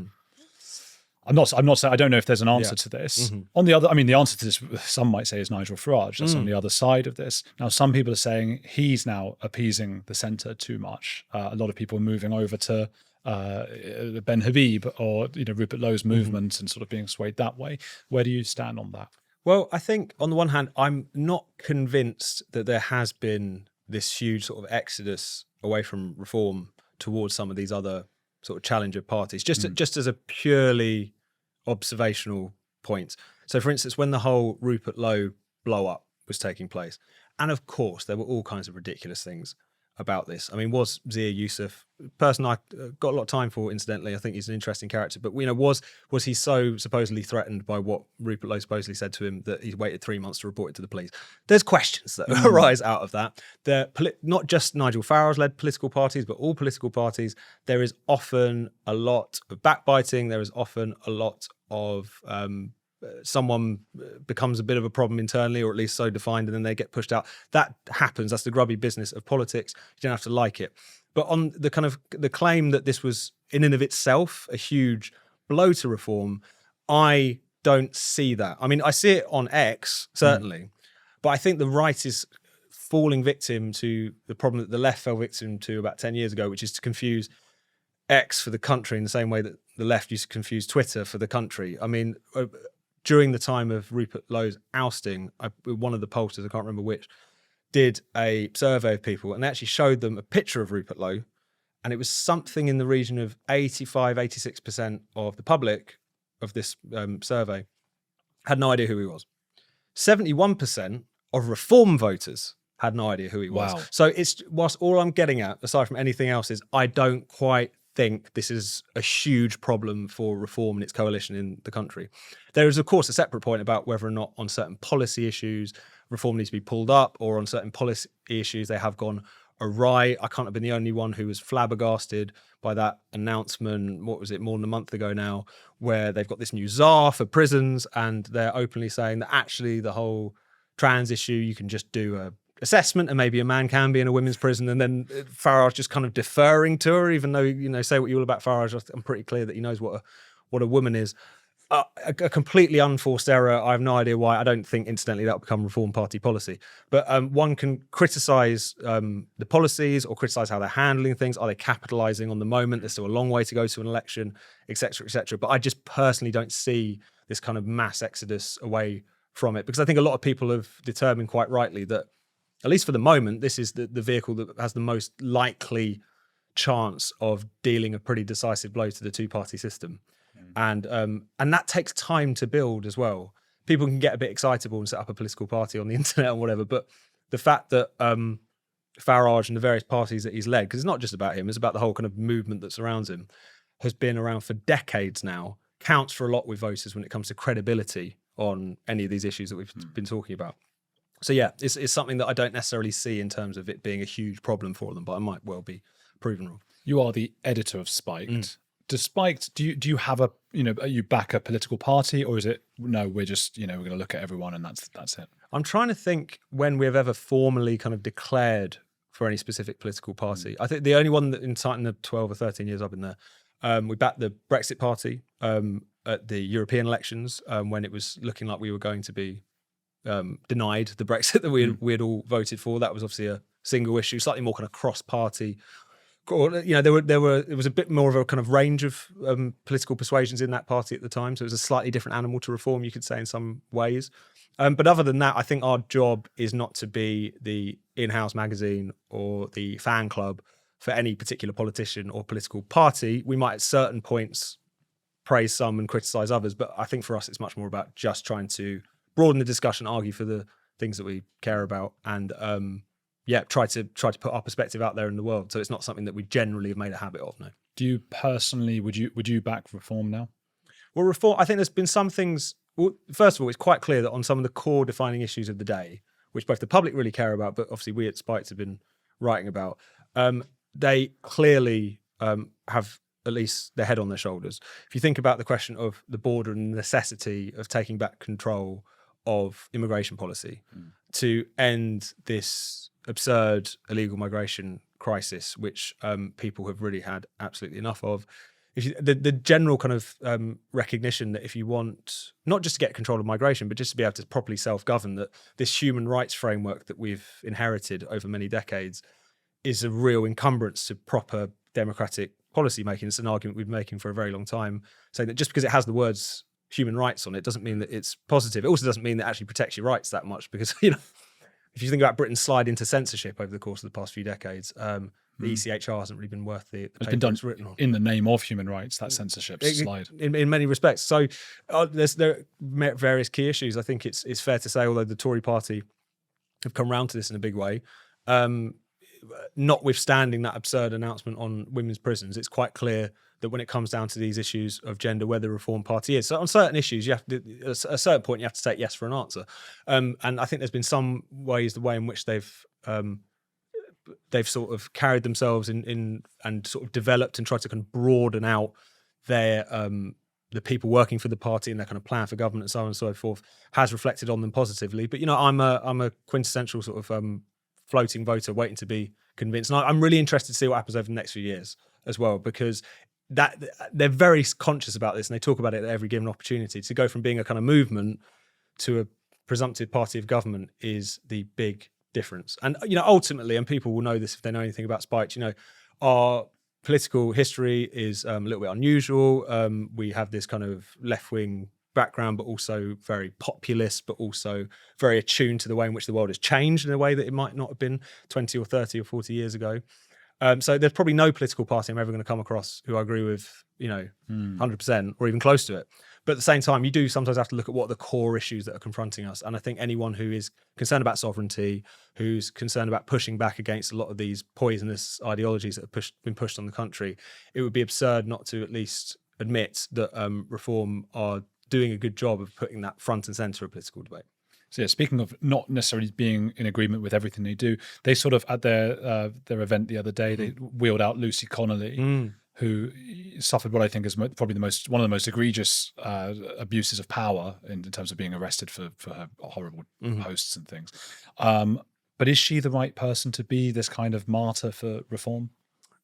I'm not saying, I don't know if there's an answer to this. On the other, the answer to this, some might say, is Nigel Farage. That's on the other side of this. Now, some people are saying he's now appeasing the centre too much. A lot of people are moving over to Ben Habib or Rupert Lowe's movement and sort of being swayed that way. Where do you stand on that? Well, I think on the one hand, I'm not convinced that there has been this huge sort of exodus away from reform towards some of these other sort of challenger parties, just as a purely observational point. So, for instance, when the whole Rupert Lowe blow up was taking place, and of course there were all kinds of ridiculous things about this. Was Zia Yusuf a person I got a lot of time for, incidentally? I think he's an interesting character, but was he so supposedly threatened by what Rupert Lowe supposedly said to him that he waited 3 months to report it to the police? There's questions that arise out of that. Not just Nigel Farage-led political parties, but all political parties. There is often a lot of backbiting. There is often a lot of someone becomes a bit of a problem internally, or at least so defined, and then they get pushed out. That happens. That's the grubby business of politics. You don't have to like it. But on the kind of the claim that this was in and of itself a huge blow to reform, I don't see that. I see it on X, certainly, but I think the right is falling victim to the problem that the left fell victim to about 10 years ago, which is to confuse X for the country in the same way that the left used to confuse Twitter for the country. During the time of Rupert Lowe's ousting, one of the pollsters, I can't remember which, did a survey of people and they actually showed them a picture of Rupert Lowe, and it was something in the region of 86% of the public of this survey had no idea who he was. 71% of reform voters had no idea who he was. Wow. So whilst all I'm getting at, aside from anything else, is I don't quite think this is a huge problem for reform and its coalition in the country. There is, of course, a separate point about whether or not on certain policy issues reform needs to be pulled up, or on certain policy issues they have gone awry. I can't have been the only one who was flabbergasted by that announcement, what was it, more than a month ago now, where they've got this new czar for prisons and they're openly saying that actually the whole trans issue, you can just do assessment, and maybe a man can be in a women's prison, and then Farage just kind of deferring to her, even though, you know, say what you will about Farage, I'm pretty clear that he knows what a woman is. A completely unforced error. I have no idea why. I don't think incidentally that will become Reform Party policy. But one can criticise the policies or criticise how they're handling things. Are they capitalising on the moment? There's still a long way to go to an election, etc., etc. But I just personally don't see this kind of mass exodus away from it, because I think a lot of people have determined quite rightly that, at least for the moment, this is the vehicle that has the most likely chance of dealing a pretty decisive blow to the two-party system. And that takes time to build as well. People can get a bit excitable and set up a political party on the internet or whatever, but the fact that Farage and the various parties that he's led, because it's not just about him, it's about the whole kind of movement that surrounds him, has been around for decades now, counts for a lot with voters when it comes to credibility on any of these issues that we've been talking about. So yeah, it's something that I don't necessarily see in terms of it being a huge problem for them, but I might well be proven wrong. You are the editor of Spiked. Despite, do you have a, you know, you back a political party, or is it, no, we're just, you know, we're going to look at everyone and that's it? I'm trying to think when we have ever formally kind of declared for any specific political party. I think the only one that in the 12 or 13 years I've been there, we backed the Brexit party at the European elections when it was looking like we were going to be denied the Brexit that we had all voted for. That was obviously a single issue, slightly more kind of cross-party. You know, there was a bit more of a kind of range of political persuasions in that party at the time, so it was a slightly different animal to reform, you could say, in some ways. But other than that, I think our job is not to be the in-house magazine or the fan club for any particular politician or political party. We might at certain points praise some and criticize others, but I think for us it's much more about just trying to broaden the discussion, argue for the things that we care about, and try to put our perspective out there in the world. So it's not something that we generally have made a habit of. No. Do you personally, would you back reform now? Well, reform, I think there's been some things. Well, first of all, it's quite clear that on some of the core defining issues of the day, which both the public really care about, but obviously we at Spiked have been writing about, they clearly have at least their head on their shoulders. If you think about the question of the border and the necessity of taking back control of immigration policy to end this absurd illegal migration crisis, which people have really had absolutely enough of. The general kind of recognition that if you want not just to get control of migration, but just to be able to properly self-govern, that this human rights framework that we've inherited over many decades is a real encumbrance to proper democratic policy making. It's an argument we've been making for a very long time, saying that just because it has the words human rights on it doesn't mean that it's positive. It also doesn't mean that it actually protects your rights that much, because, you know, if you think about Britain's slide into censorship over the course of the past few decades, the ECHR hasn't really been worth the it's been done it's written on. In the name of human rights, that censorship slide. In many respects. So there are various key issues. I think it's fair to say, although the Tory party have come round to this in a big way, notwithstanding that absurd announcement on women's prisons, it's quite clear that when it comes down to these issues of gender, where the Reform Party is. So on certain issues, you have to, at a certain point, you have to take yes for an answer. And I think there's been some ways, the way in which they've sort of carried themselves in and sort of developed and tried to kind of broaden out their the people working for the party and their kind of plan for government and so on and so forth, has reflected on them positively. But, you know, I'm a quintessential sort of floating voter waiting to be convinced. And I'm really interested to see what happens over the next few years as well, because that they're very conscious about this and they talk about it at every given opportunity. To go from being a kind of movement to a presumptive party of government is the big difference. And, you know, ultimately, and people will know this if they know anything about Spiked, you know, our political history is a little bit unusual. We have this kind of left-wing background, but also very populist, but also very attuned to the way in which the world has changed in a way that it might not have been 20 or 30 or 40 years ago. So there's probably no political party I'm ever going to come across who I agree with, you know, 100% or even close to it. But at the same time, you do sometimes have to look at what are the core issues that are confronting us. And I think anyone who is concerned about sovereignty, who's concerned about pushing back against a lot of these poisonous ideologies that have been pushed on the country, it would be absurd not to at least admit that Reform are doing a good job of putting that front and centre of political debate. So yeah, speaking of not necessarily being in agreement with everything they do, they sort of at their event the other day, they wheeled out Lucy Connolly, who suffered what I think is probably one of the most egregious abuses of power in terms of being arrested for her horrible posts and things. But is she the right person to be this kind of martyr for reform?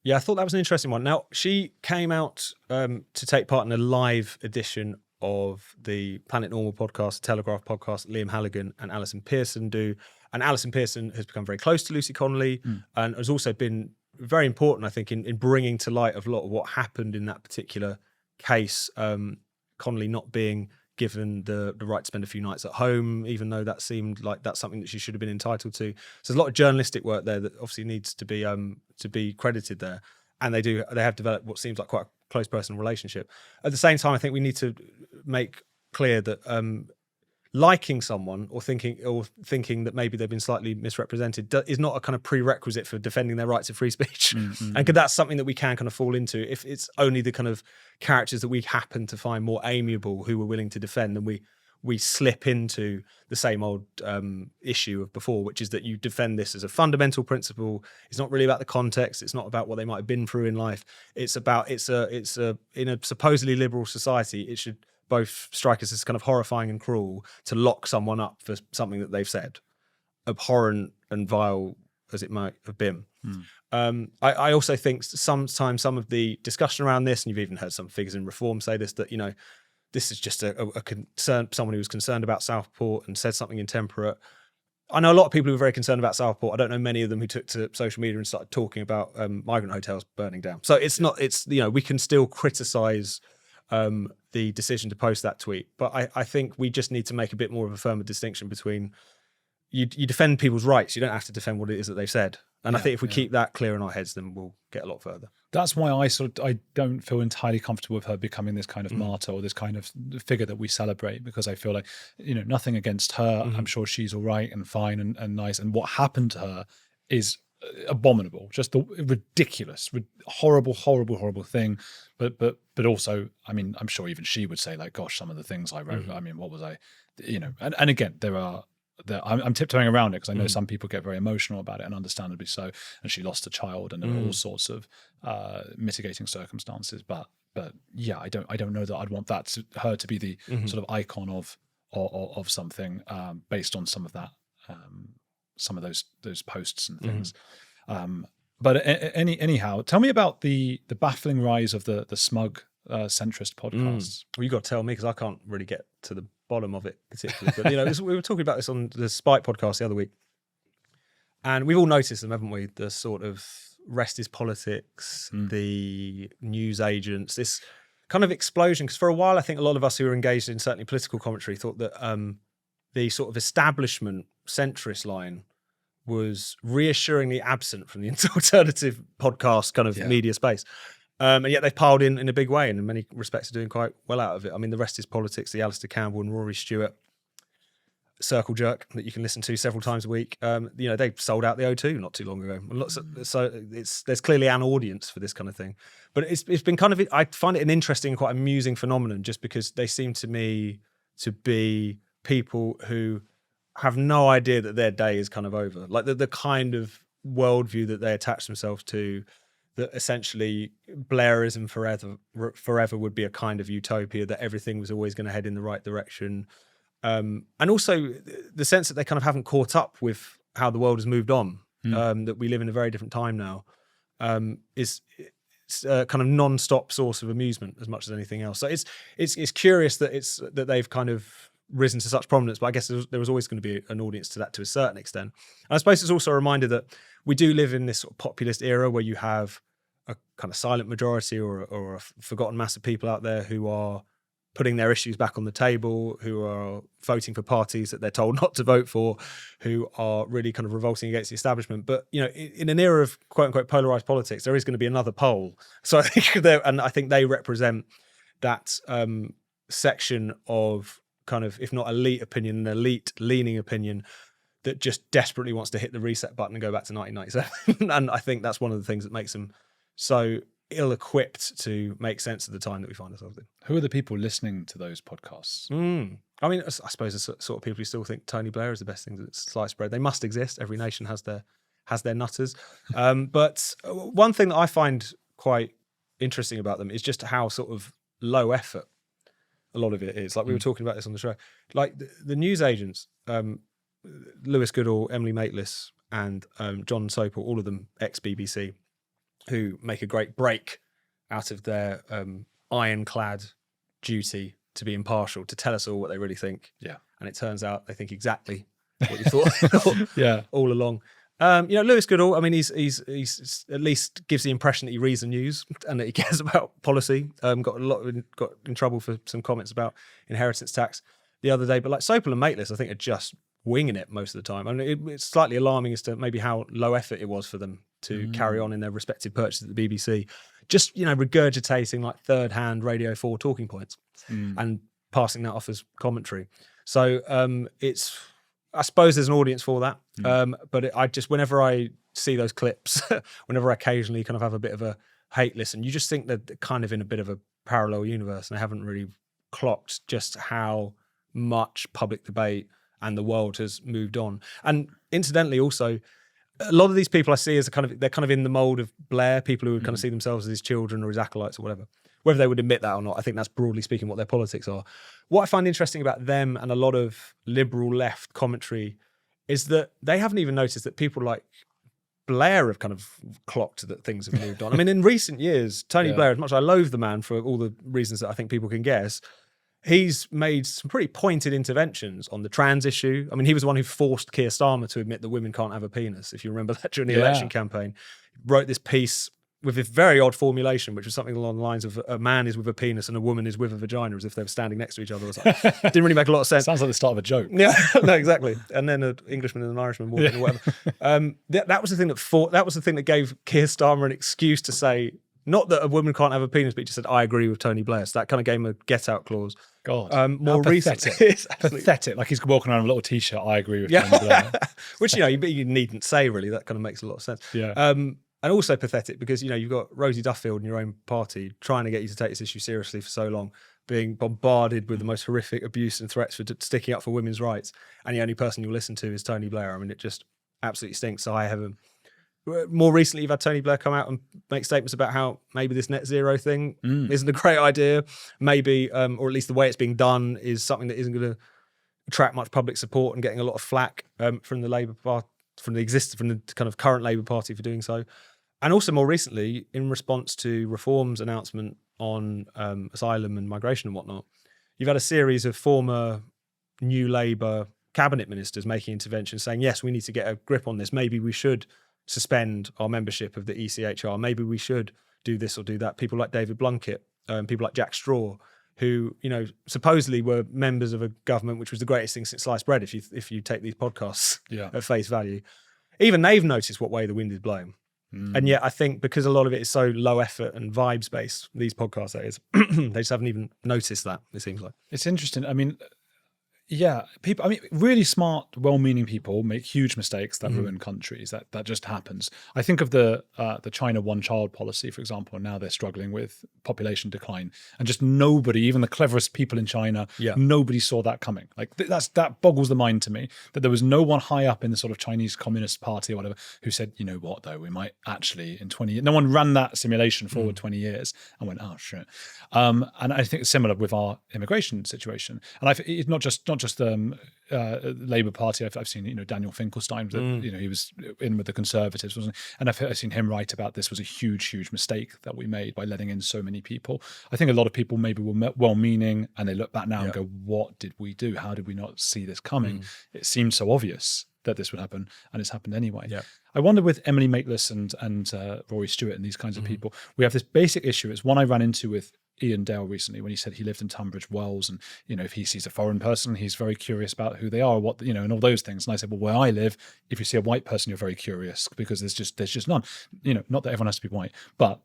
Yeah, I thought that was an interesting one. Now, she came out to take part in a live edition of the Planet Normal podcast, Telegraph podcast, Liam Halligan and Alison Pearson do. And Alison Pearson has become very close to Lucy Connolly and has also been very important, I think, in bringing to light a lot of what happened in that particular case. Connolly not being given the right to spend a few nights at home, even though that seemed like that's something that she should have been entitled to. So there's a lot of journalistic work there that obviously needs to be credited there. And they have developed what seems like quite a close personal relationship. At the same time, I think we need to make clear that liking someone or thinking that maybe they've been slightly misrepresented is not a kind of prerequisite for defending their rights of free speech. And that's something that we can kind of fall into if it's only the kind of characters that we happen to find more amiable who we're willing to defend, then we slip into the same old issue of before, which is that you defend this as a fundamental principle. It's not really about the context. It's not about what they might have been through in life. It's about in a supposedly liberal society, it should both strike us as kind of horrifying and cruel to lock someone up for something that they've said, abhorrent and vile as it might have been. I also think sometimes some of the discussion around this, and you've even heard some figures in Reform say this, that, this is just a concern, someone who was concerned about Southport and said something intemperate. I know a lot of people who were very concerned about Southport. I don't know many of them who took to social media and started talking about migrant hotels burning down. So we can still criticize the decision to post that tweet. But I think we just need to make a bit more of a firmer distinction between you defend people's rights. You don't have to defend what it is that they've said. And I think if we keep that clear in our heads, then we'll get a lot further. That's why I don't feel entirely comfortable with her becoming this kind of martyr or this kind of figure that we celebrate, because I feel like, nothing against her. I'm sure she's all right and fine and nice. And what happened to her is abominable, just the ridiculous, horrible thing. But also, I'm sure even she would say, like, gosh, some of the things I wrote, what was I, and again, I'm tiptoeing around it because I know some people get very emotional about it, and understandably so. And she lost a child, and there are all sorts of mitigating circumstances. But yeah, I don't know that I'd want her to be the sort of icon of something based on some of that, some of those posts and things. But anyhow, tell me about the baffling rise of the Smug centrist podcasts. Well, you got to tell me, because I can't really get to the bottom of it particularly. But we were talking about this on the Spike podcast the other week, and we've all noticed them, haven't we? The sort of rest is politics, the news agents, this kind of explosion. Because for a while, I think a lot of us who were engaged in certainly political commentary thought that the sort of establishment centrist line was reassuringly absent from the alternative podcast kind of media space. And yet they've piled in a big way, and in many respects are doing quite well out of it. The rest is politics, the Alastair Campbell and Rory Stewart circle jerk that you can listen to several times a week. They sold out the O2 not too long ago. So there's clearly an audience for this kind of thing. But it's been kind of, I find it an interesting, quite amusing phenomenon, just because they seem to me to be people who have no idea that their day is kind of over. Like the kind of worldview that they attach themselves to, that essentially Blairism forever would be a kind of utopia, that everything was always going to head in the right direction. And also the sense that they kind of haven't caught up with how the world has moved on, that we live in a very different time now, is a kind of non-stop source of amusement as much as anything else. So it's curious that they've kind of risen to such prominence, but I guess there was always going to be an audience to that to a certain extent. And I suppose it's also a reminder that we do live in this sort of populist era where you have a kind of silent majority or a forgotten mass of people out there who are putting their issues back on the table, who are voting for parties that they're told not to vote for, who are really kind of revolting against the establishment. But, in an era of quote unquote polarized politics, there is going to be another pole. So I think they represent that section of kind of, if not elite opinion, an elite leaning opinion that just desperately wants to hit the reset button and go back to 1997. And I think that's one of the things that makes them so ill-equipped to make sense of the time that we find ourselves in. Who are the people listening to those podcasts? I suppose the sort of people who still think Tony Blair is the best thing that sliced bread. They must exist. Every nation has their nutters. But one thing that I find quite interesting about them is just how sort of low effort a lot of it is. Like we were talking about this on the show. Like the news agents, Lewis Goodall, Emily Maitlis, and John Sopel, all of them ex-BBC, who make a great break out of their ironclad duty to be impartial, to tell us all what they really think. Yeah. And it turns out they think exactly what you thought Yeah. all along. Lewis Goodall, I mean, he's at least gives the impression that he reads the news and that he cares about policy. Got in trouble for some comments about inheritance tax the other day. But like Sopel and Maitlis, I think are just winging it most of the time. I mean, it's slightly alarming as to maybe how low effort it was for them to carry on in their respective perches at the BBC. Just, regurgitating like third-hand Radio 4 talking points and passing that off as commentary. So I suppose there's an audience for that. But whenever I see those clips, whenever I occasionally kind of have a bit of a hate listen, you just think that they're kind of in a bit of a parallel universe and they haven't really clocked just how much public debate and the world has moved on. And incidentally, also, a lot of these people I see as they're kind of in the mold of Blair, people who would kind of see themselves as his children or his acolytes or whatever. Whether they would admit that or not, I think that's broadly speaking what their politics are. What I find interesting about them and a lot of liberal left commentary is that they haven't even noticed that people like Blair have kind of clocked that things have moved on. I mean, in recent years, Tony Blair, as much as I loathe the man for all the reasons that I think people can guess, he's made some pretty pointed interventions on the trans issue. I mean, he was the one who forced Keir Starmer to admit that women can't have a penis, if you remember that during the election campaign. He wrote this piece with a very odd formulation, which was something along the lines of a man is with a penis and a woman is with a vagina, as if they were standing next to each other or something. Didn't really make a lot of sense. Sounds like the start of a joke. Yeah, no, exactly. And then an Englishman and an Irishman walking or whatever. That was the thing that gave Keir Starmer an excuse to say, not that a woman can't have a penis, but he just said, I agree with Tony Blair. So that kind of gave him a get-out clause. God, more recently, pathetic. Like he's walking around in a little t-shirt. I agree with Tony Blair. Which you needn't say really. That kind of makes a lot of sense. Yeah. And also pathetic because you've got Rosie Duffield in your own party trying to get you to take this issue seriously for so long, being bombarded with the most horrific abuse and threats for sticking up for women's rights, and the only person you'll listen to is Tony Blair. I mean, it just absolutely stinks. So I have him. More recently, you've had Tony Blair come out and make statements about how maybe this net zero thing isn't a great idea. Maybe, or at least the way it's being done is something that isn't going to attract much public support and getting a lot of flack from the Labour Party, from the kind of current Labour Party for doing so. And also more recently, in response to Reform's announcement on asylum and migration and whatnot, you've had a series of former New Labour cabinet ministers making interventions saying, yes, we need to get a grip on this. Maybe we should suspend our membership of the ECHR. Maybe we should do this or do that. People like David Blunkett, people like Jack Straw, who supposedly were members of a government which was the greatest thing since sliced bread. If you take these podcasts at face value, even they've noticed what way the wind is blowing. And yet I think because a lot of it is so low effort and vibes based, these podcasts, that is, they just haven't even noticed that, it seems like. It's interesting. I mean, really smart, well-meaning people make huge mistakes that ruin countries. That just happens. I think of the China one-child policy, for example, and now they're struggling with population decline, and just nobody, even the cleverest people in China, nobody saw that coming. Like that boggles the mind to me that there was no one high up in the sort of Chinese Communist Party or whatever who said, you know what, though, we might actually in 20 years. No one ran that simulation forward 20 years and went, oh shit. And I think it's similar with our immigration situation. And it's not just the Labour Party. I've seen Daniel Finkelstein. He was in with the Conservatives, wasn't he? And I've seen him write about this was a huge mistake that we made by letting in so many people. I think a lot of people maybe were well-meaning and they look back now and go, "What did we do? How did we not see this coming? It seemed so obvious that this would happen, and it's happened anyway." Yeah. I wonder with Emily Maitlis and Rory Stewart and these kinds of people, we have this basic issue. It's one I ran into with Ian Dale recently when he said he lived in Tunbridge Wells, and if he sees a foreign person, he's very curious about who they are, what and all those things. And I said, well, where I live, if you see a white person, you're very curious because there's just none. Not that everyone has to be white, but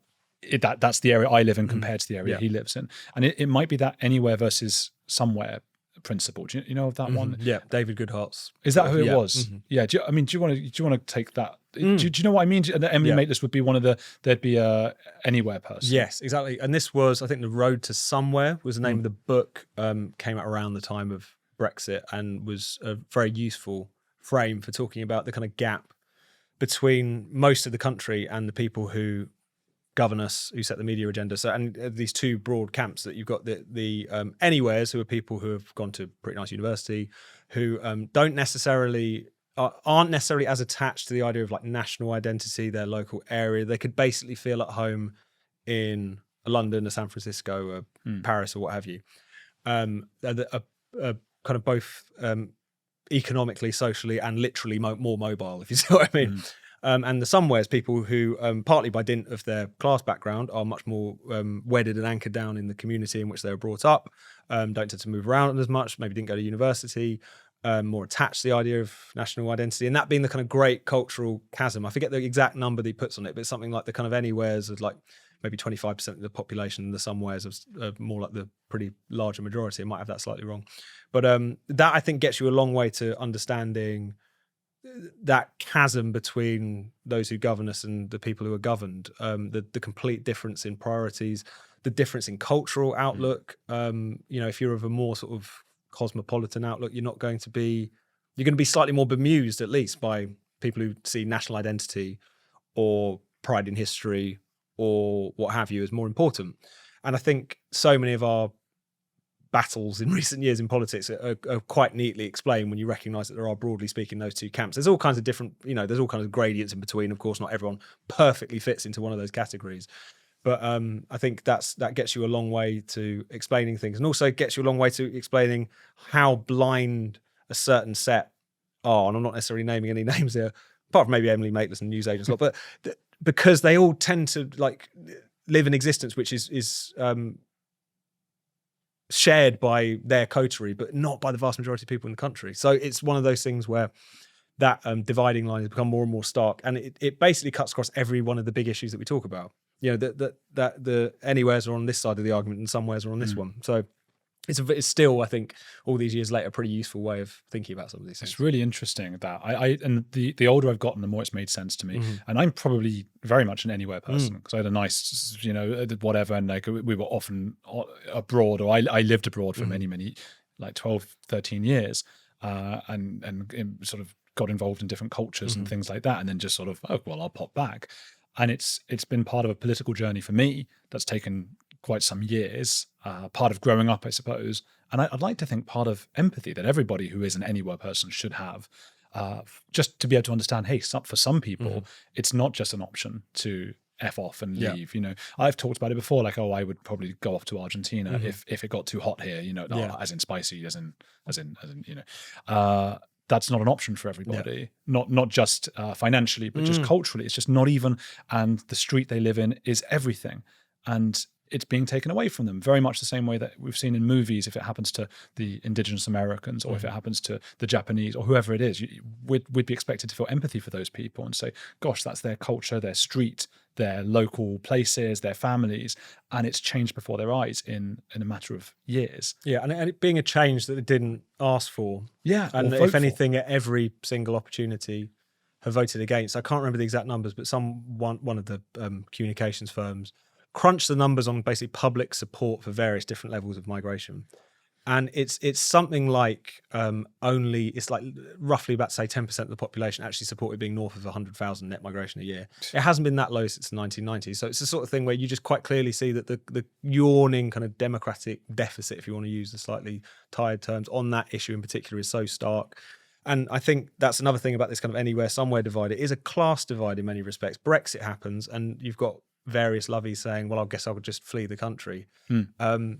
that's the area I live in compared to the area he lives in, and it might be that anywhere versus somewhere principle. Do you know of that one? Yeah, David Goodhart's. Is that who it was? Yeah. Do you want to take that? Do you know what I mean? That Emily Maitlis would be one of there'd be a anywhere person. Yes, exactly. And this was, I think, The Road to Somewhere was the name of the book. Came out around the time of Brexit and was a very useful frame for talking about the kind of gap between most of the country and the people who govern us, who set the media agenda. So, and these two broad camps that you've got the anywheres, who are people who have gone to pretty nice university, who don't necessarily aren't necessarily as attached to the idea of like national identity, their local area. They could basically feel at home in London, or San Francisco, or Paris, or what have you. Kind of both economically, socially, and literally more mobile, if you see what I mean. And the somewheres, people who, partly by dint of their class background, are much more wedded and anchored down in the community in which they were brought up, don't tend to move around as much, maybe didn't go to university, more attached to the idea of national identity, and that being the kind of great cultural chasm. I forget the exact number that he puts on it, but it's something like the kind of anywheres of like maybe 25% of the population, and the somewheres of more like the pretty larger majority. I might have that slightly wrong. But that, I think, gets you a long way to understanding that chasm between those who govern us and the people who are governed, the complete difference in priorities, the difference in cultural outlook. If you're of a more sort of cosmopolitan outlook, you're going to be slightly more bemused, at least, by people who see national identity or pride in history or what have you as more important. And I think so many of our battles in recent years in politics are quite neatly explained when you recognise that there are, broadly speaking, those two camps. There's all kinds of different, there's all kinds of gradients in between. Of course, not everyone perfectly fits into one of those categories. But I think that gets you a long way to explaining things, and also gets you a long way to explaining how blind a certain set are. And I'm not necessarily naming any names here, apart from maybe Emily Maitlis and newsagents, but because they all tend to like live an existence which is shared by their coterie, but not by the vast majority of people in the country. So it's one of those things where that dividing line has become more and more stark, and it basically cuts across every one of the big issues that we talk about. That the anywheres are on this side of the argument and somewheres are on this one. So it's still, I think, all these years later, a pretty useful way of thinking about some of these things. It's really interesting that and the older I've gotten, the more it's made sense to me. And I'm probably very much an anywhere person, because I had a nice, whatever, and like we were often abroad, or I lived abroad for many, like 12, 13 years, and sort of got involved in different cultures and things like that, and then just sort of, I'll pop back. And it's been part of a political journey for me that's taken quite some years, part of growing up, I suppose. And I'd like to think part of empathy that everybody who is an anywhere person should have, just to be able to understand, hey, for some people, it's not just an option to F off and leave. I've talked about it before, like, I would probably go off to Argentina if it got too hot here, as in spicy, as in that's not an option for everybody. Not just financially, but just culturally. It's just not even. And the street they live in is everything, and it's being taken away from them. Very much the same way that we've seen in movies. If it happens to the indigenous Americans, or if it happens to the Japanese, or whoever it is, we'd be expected to feel empathy for those people and say, "Gosh, that's their culture, their street, their local places, their families," and it's changed before their eyes in a matter of years. Yeah, and it being a change that it didn't ask for. Yeah, and if anything, at every single opportunity, have voted against. I can't remember the exact numbers, but one of the communications firms crunched the numbers on basically public support for various different levels of migration. And it's something like it's like roughly about, say, 10% of the population actually supported being north of 100,000 net migration a year. It hasn't been that low since the 1990s. So it's the sort of thing where you just quite clearly see that the yawning kind of democratic deficit, if you want to use the slightly tired terms, on that issue in particular is so stark. And I think that's another thing about this kind of anywhere, somewhere divide. It is a class divide in many respects. Brexit happens and you've got various lovies saying, well, I guess I would just flee the country.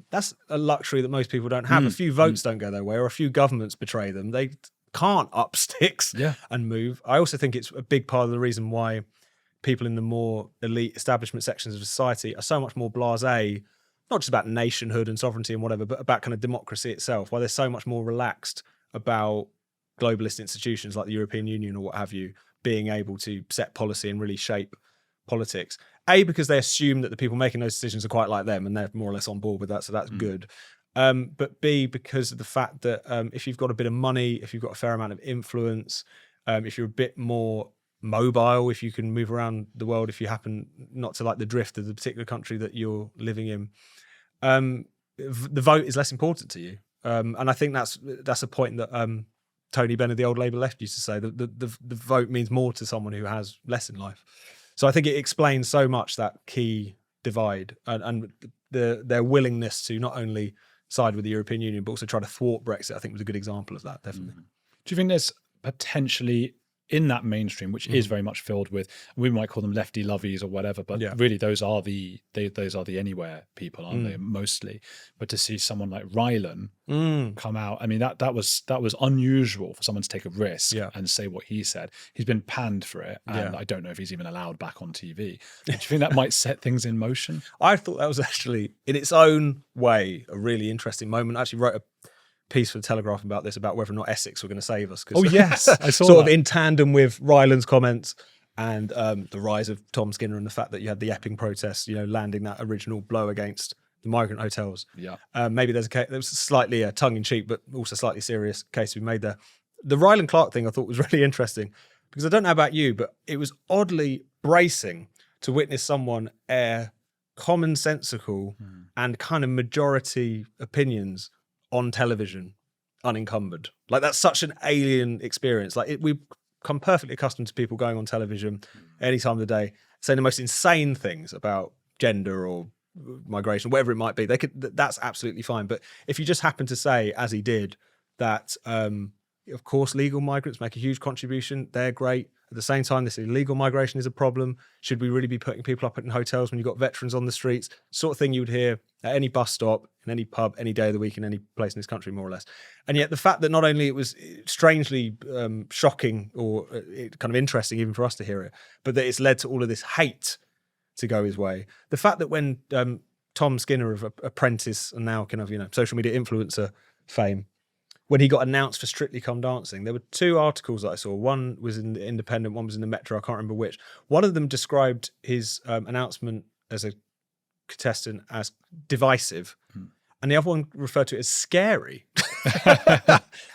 That's a luxury that most people don't have. A few votes don't go their way, or a few governments betray them. They can't up sticks and move. I also think it's a big part of the reason why people in the more elite establishment sections of society are so much more blasé, not just about nationhood and sovereignty and whatever, but about kind of democracy itself, why they're so much more relaxed about globalist institutions like the European Union or what have you being able to set policy and really shape politics. A, because they assume that the people making those decisions are quite like them and they're more or less on board with that, so that's good. But B, because of the fact that if you've got a bit of money, if you've got a fair amount of influence, if you're a bit more mobile, if you can move around the world, if you happen not to like the drift of the particular country that you're living in, the vote is less important to you. And I think that's a point that Tony Benn of the old Labour left used to say, that the vote means more to someone who has less in life. So I think it explains so much that key divide and their willingness to not only side with the European Union, but also try to thwart Brexit, I think was a good example of that, definitely. Do you think there's potentially in that mainstream, which is very much filled with, we might call them lefty lovies or whatever, but really those are the anywhere people, aren't they, mostly. But to see someone like Rylan come out, I mean, that was unusual for someone to take a risk and say what he said. He's been panned for it, and I don't know if he's even allowed back on TV. Do you think that might set things in motion? I thought that was actually, in its own way, a really interesting moment. I actually wrote a piece for the Telegraph about this, about whether or not Essex were going to save us. Oh yes, I saw sort that. of in tandem with Ryland's comments and the rise of Tom Skinner and the fact that you had the Epping protests, landing that original blow against the migrant hotels. Yeah, maybe there's slightly a tongue-in-cheek, but also slightly serious case to be made there. The Ryland Clark thing I thought was really interesting because I don't know about you, but it was oddly bracing to witness someone air commonsensical and kind of majority opinions on television, unencumbered. Like, that's such an alien experience. Like, we've come perfectly accustomed to people going on television any time of the day, saying the most insane things about gender or migration, whatever it might be. That's absolutely fine. But if you just happen to say, as he did, that of course legal migrants make a huge contribution, they're great. At the same time, this illegal migration is a problem. Should we really be putting people up in hotels when you've got veterans on the streets? Sort of thing you would hear at any bus stop, in any pub, any day of the week, in any place in this country, more or less. And yet the fact that not only it was strangely shocking or kind of interesting even for us to hear it, but that it's led to all of this hate to go his way. The fact that when Tom Skinner of Apprentice and now kind of, social media influencer fame, when he got announced for Strictly Come Dancing, there were two articles that I saw. One was in the Independent, one was in the Metro, I can't remember which. One of them described his announcement as a contestant as divisive, and the other one referred to it as scary.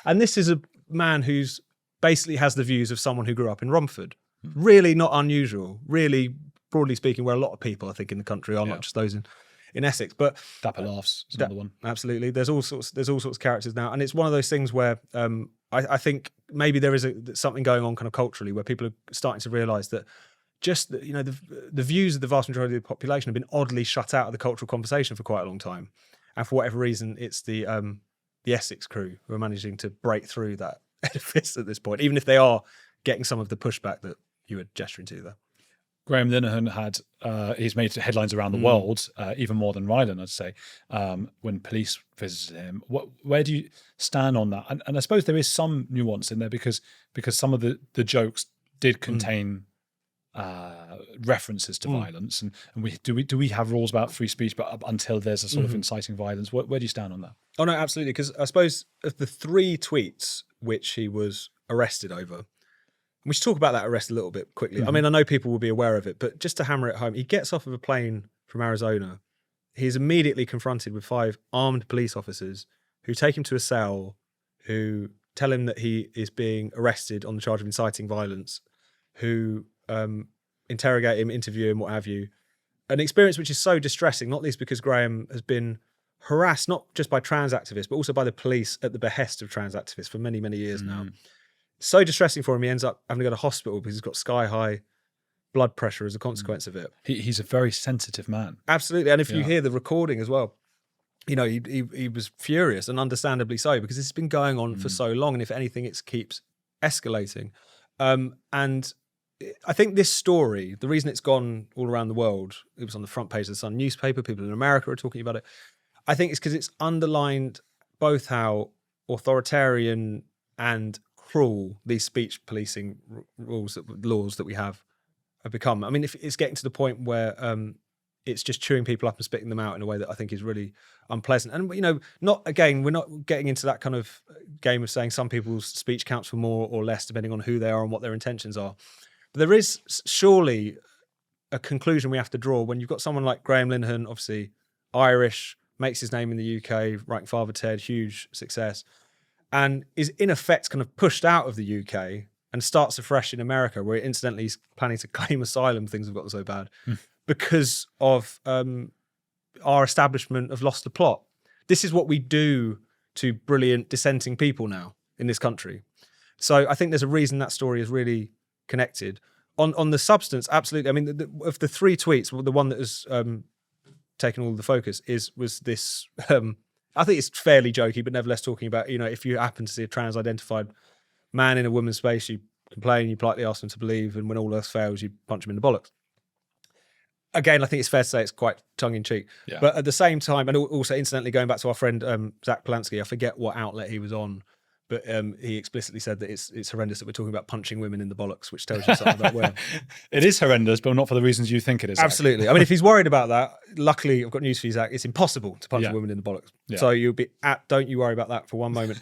And this is a man who's basically has the views of someone who grew up in Romford. Really not unusual, really, broadly speaking, where a lot of people, I think, in the country are, not just those in Essex. But Dapper Laughs is another one. Absolutely. There's all sorts of characters now. And it's one of those things where I think maybe there is something going on kind of culturally where people are starting to realise that just the views of the vast majority of the population have been oddly shut out of the cultural conversation for quite a long time. And for whatever reason, it's the Essex crew who are managing to break through that edifice at this point, even if they are getting some of the pushback that you were gesturing to there. Graham Linehan had, he's made headlines around the world, even more than Rylan, I'd say, when police visited him. Where do you stand on that? And I suppose there is some nuance in there because some of the jokes did contain references to violence, and do we have rules about free speech, but up until there's a sort of inciting violence? Where do you stand on that? Oh no, absolutely. Because I suppose of the 3 tweets which he was arrested over, we should talk about that arrest a little bit quickly. I mean, I know people will be aware of it, but just to hammer it home, he gets off of a plane from Arizona. He's immediately confronted with 5 armed police officers who take him to a cell, who tell him that he is being arrested on the charge of inciting violence, who interrogate him, interview him, what have you. An experience which is so distressing, not least because Graham has been harassed not just by trans activists, but also by the police at the behest of trans activists for many, many years now. So distressing for him, he ends up having to go to hospital because he's got sky-high blood pressure as a consequence of it. He's a very sensitive man. Absolutely. And if you hear the recording as well, he was furious, and understandably so, because it's been going on for so long, and if anything, it keeps escalating. And I think this story, the reason it's gone all around the world, it was on the front page of the Sun newspaper, people in America are talking about it, I think it's because it's underlined both how authoritarian and cruel these speech policing laws that we have become. I mean, if it's getting to the point where it's just chewing people up and spitting them out in a way that I think is really unpleasant. And we're not getting into that kind of game of saying some people's speech counts for more or less depending on who they are and what their intentions are. But there is surely a conclusion we have to draw when you've got someone like Graham Linehan, obviously Irish, makes his name in the UK, writing Father Ted, huge success, and is in effect kind of pushed out of the UK and starts afresh in America, where incidentally he's planning to claim asylum. Things have gotten so bad because of our establishment have lost the plot. This is what we do to brilliant dissenting people now in this country. So I think there's a reason that story is really connected. On the substance, absolutely. I mean, of the 3 tweets, the one that has taken all the focus was this. I think it's fairly jokey, but nevertheless talking about, if you happen to see a trans-identified man in a woman's space, you complain, you politely ask them to believe, and when all else fails, you punch them in the bollocks. Again, I think it's fair to say it's quite tongue-in-cheek. Yeah. But at the same time, and also incidentally, going back to our friend Zack Polanski, I forget what outlet he was on, but he explicitly said that it's horrendous that we're talking about punching women in the bollocks, which tells you something about where. It is horrendous, but not for the reasons you think it is. Zach. Absolutely. I mean, if he's worried about that, luckily, I've got news for you, Zach. It's impossible to punch a woman in the bollocks. Yeah. So don't you worry about that for one moment.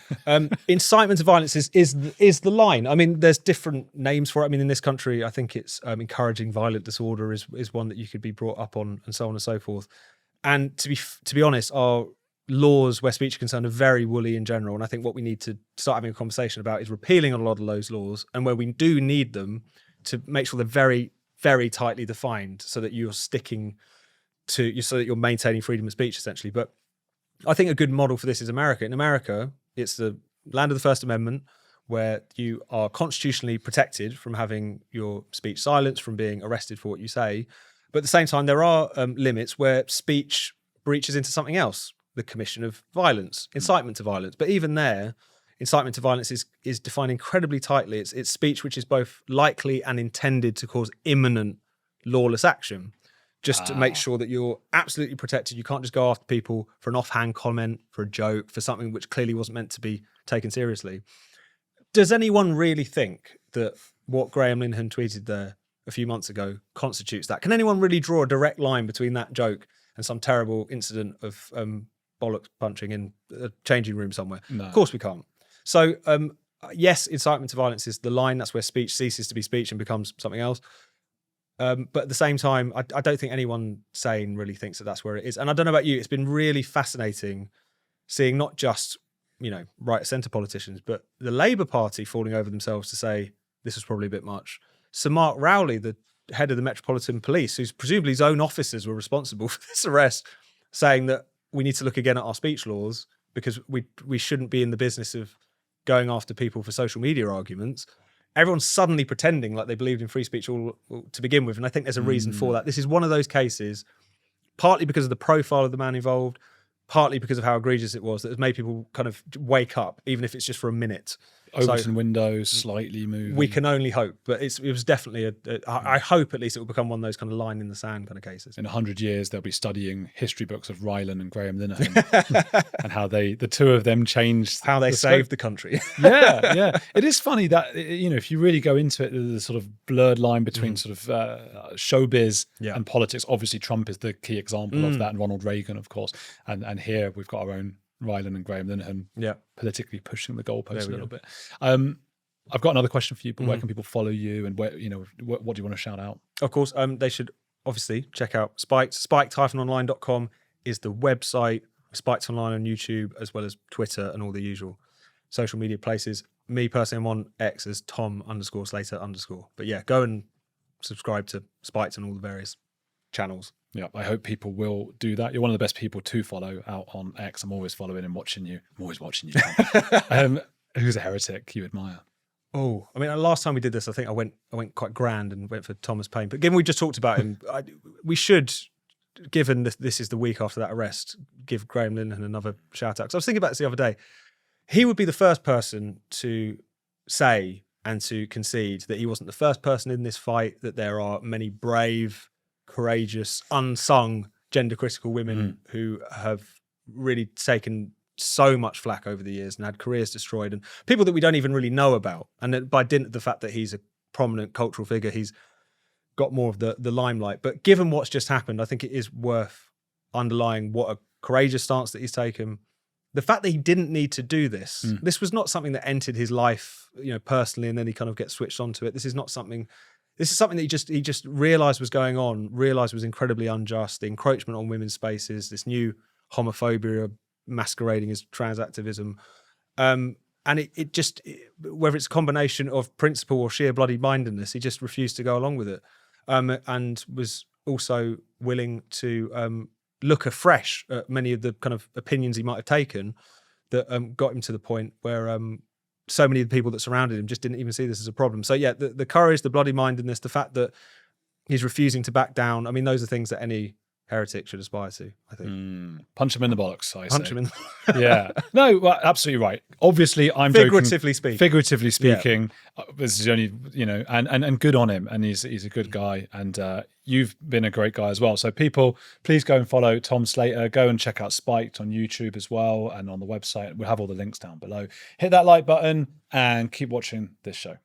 Incitement to violence is the line. I mean, there's different names for it. I mean, in this country, I think it's encouraging violent disorder is one that you could be brought up on, and so on and so forth. And to be honest, our laws where speech is concerned are very woolly in general. And I think what we need to start having a conversation about is repealing a lot of those laws, and where we do need them, to make sure they're very, very tightly defined, so that you're sticking to, so that you're maintaining freedom of speech, essentially. But I think a good model for this is America. In America, it's the land of the First Amendment, where you are constitutionally protected from having your speech silenced, from being arrested for what you say. But at the same time, there are limits where speech breaches into something else, the commission of violence, incitement to violence. But even there, incitement to violence is defined incredibly tightly. It's speech which is both likely and intended to cause imminent lawless action, just to make sure that you're absolutely protected. You can't just go after people for an offhand comment, for a joke, for something which clearly wasn't meant to be taken seriously. Does anyone really think that what Graham Linehan tweeted there a few months ago constitutes that? Can anyone really draw a direct line between that joke and some terrible incident of bollocks punching in a changing room somewhere? No. Of course we can't. So yes, incitement to violence is the line. That's where speech ceases to be speech and becomes something else. But at the same time, I don't think anyone sane really thinks that that's where it is. And I don't know about you, it's been really fascinating seeing not just, right centre politicians, but the Labour Party falling over themselves to say this was probably a bit much. Sir Mark Rowley, the head of the Metropolitan Police, who's presumably his own officers were responsible for this arrest, saying that we need to look again at our speech laws because we shouldn't be in the business of going after people for social media arguments. Everyone's suddenly pretending like they believed in free speech all to begin with. And I think there's a reason for that. This is one of those cases, partly because of the profile of the man involved, partly because of how egregious it was, that has made people kind of wake up, even if it's just for a minute. Overton windows slightly moving. We can only hope, but it was definitely I hope at least it will become one of those kind of line in the sand kind of cases. In 100 years, they'll be studying history books of Rylan and Graham Linehan and how the two of them changed. How they saved the country. Yeah. It is funny that, if you really go into it, the sort of blurred line between sort of showbiz and politics. Obviously, Trump is the key example of that, and Ronald Reagan, of course. And here we've got our own Rylan and Graham Linehan politically pushing the goalposts a little bit. I've got another question for you, but where can people follow you, and where, what do you want to shout out? Of course, they should obviously check out Spiked. Spiked-online.com is the website. Spiked Online on YouTube, as well as Twitter and all the usual social media places. Me personally, I'm on X as Tom_Slater_. But yeah, go and subscribe to Spiked and all the various channels. Yeah, I hope people will do that. You're one of the best people to follow out on X. I'm always following and watching you. I'm always watching you. Who's a heretic you admire? Oh, I mean, last time we did this, I think I went quite grand and went for Thomas Paine. But given we just talked about him, we should, given this is the week after that arrest, give Graham Linehan another shout out. Because I was thinking about this the other day. He would be the first person to say and to concede that he wasn't the first person in this fight, that there are many brave, courageous, unsung gender critical women who have really taken so much flack over the years and had careers destroyed, and people that we don't even really know about. And that by dint of the fact that he's a prominent cultural figure, he's got more of the limelight. But given what's just happened, I think it is worth underlying what a courageous stance that he's taken. The fact that he didn't need to do this, this was not something that entered his life, personally, and then he kind of gets switched onto it. This is something that he just realised was going on, realised was incredibly unjust, the encroachment on women's spaces, this new homophobia masquerading as trans activism. And it just, whether it's a combination of principle or sheer bloody mindedness, he just refused to go along with it. And was also willing to look afresh at many of the kind of opinions he might have taken that got him to the point where so many of the people that surrounded him just didn't even see this as a problem. So yeah, the courage, the bloody mindedness, the fact that he's refusing to back down. I mean, those are things that any Heretics should aspire to, I think. Punch him in the bollocks, I Punch say. him in Yeah. No, well, absolutely right. Obviously, I'm Figuratively joking. speaking. Figuratively speaking. This is only, and good on him. And he's a good guy. And you've been a great guy as well. So people, please go and follow Tom Slater. Go and check out Spiked on YouTube as well and on the website. We'll have all the links down below. Hit that like button and keep watching this show.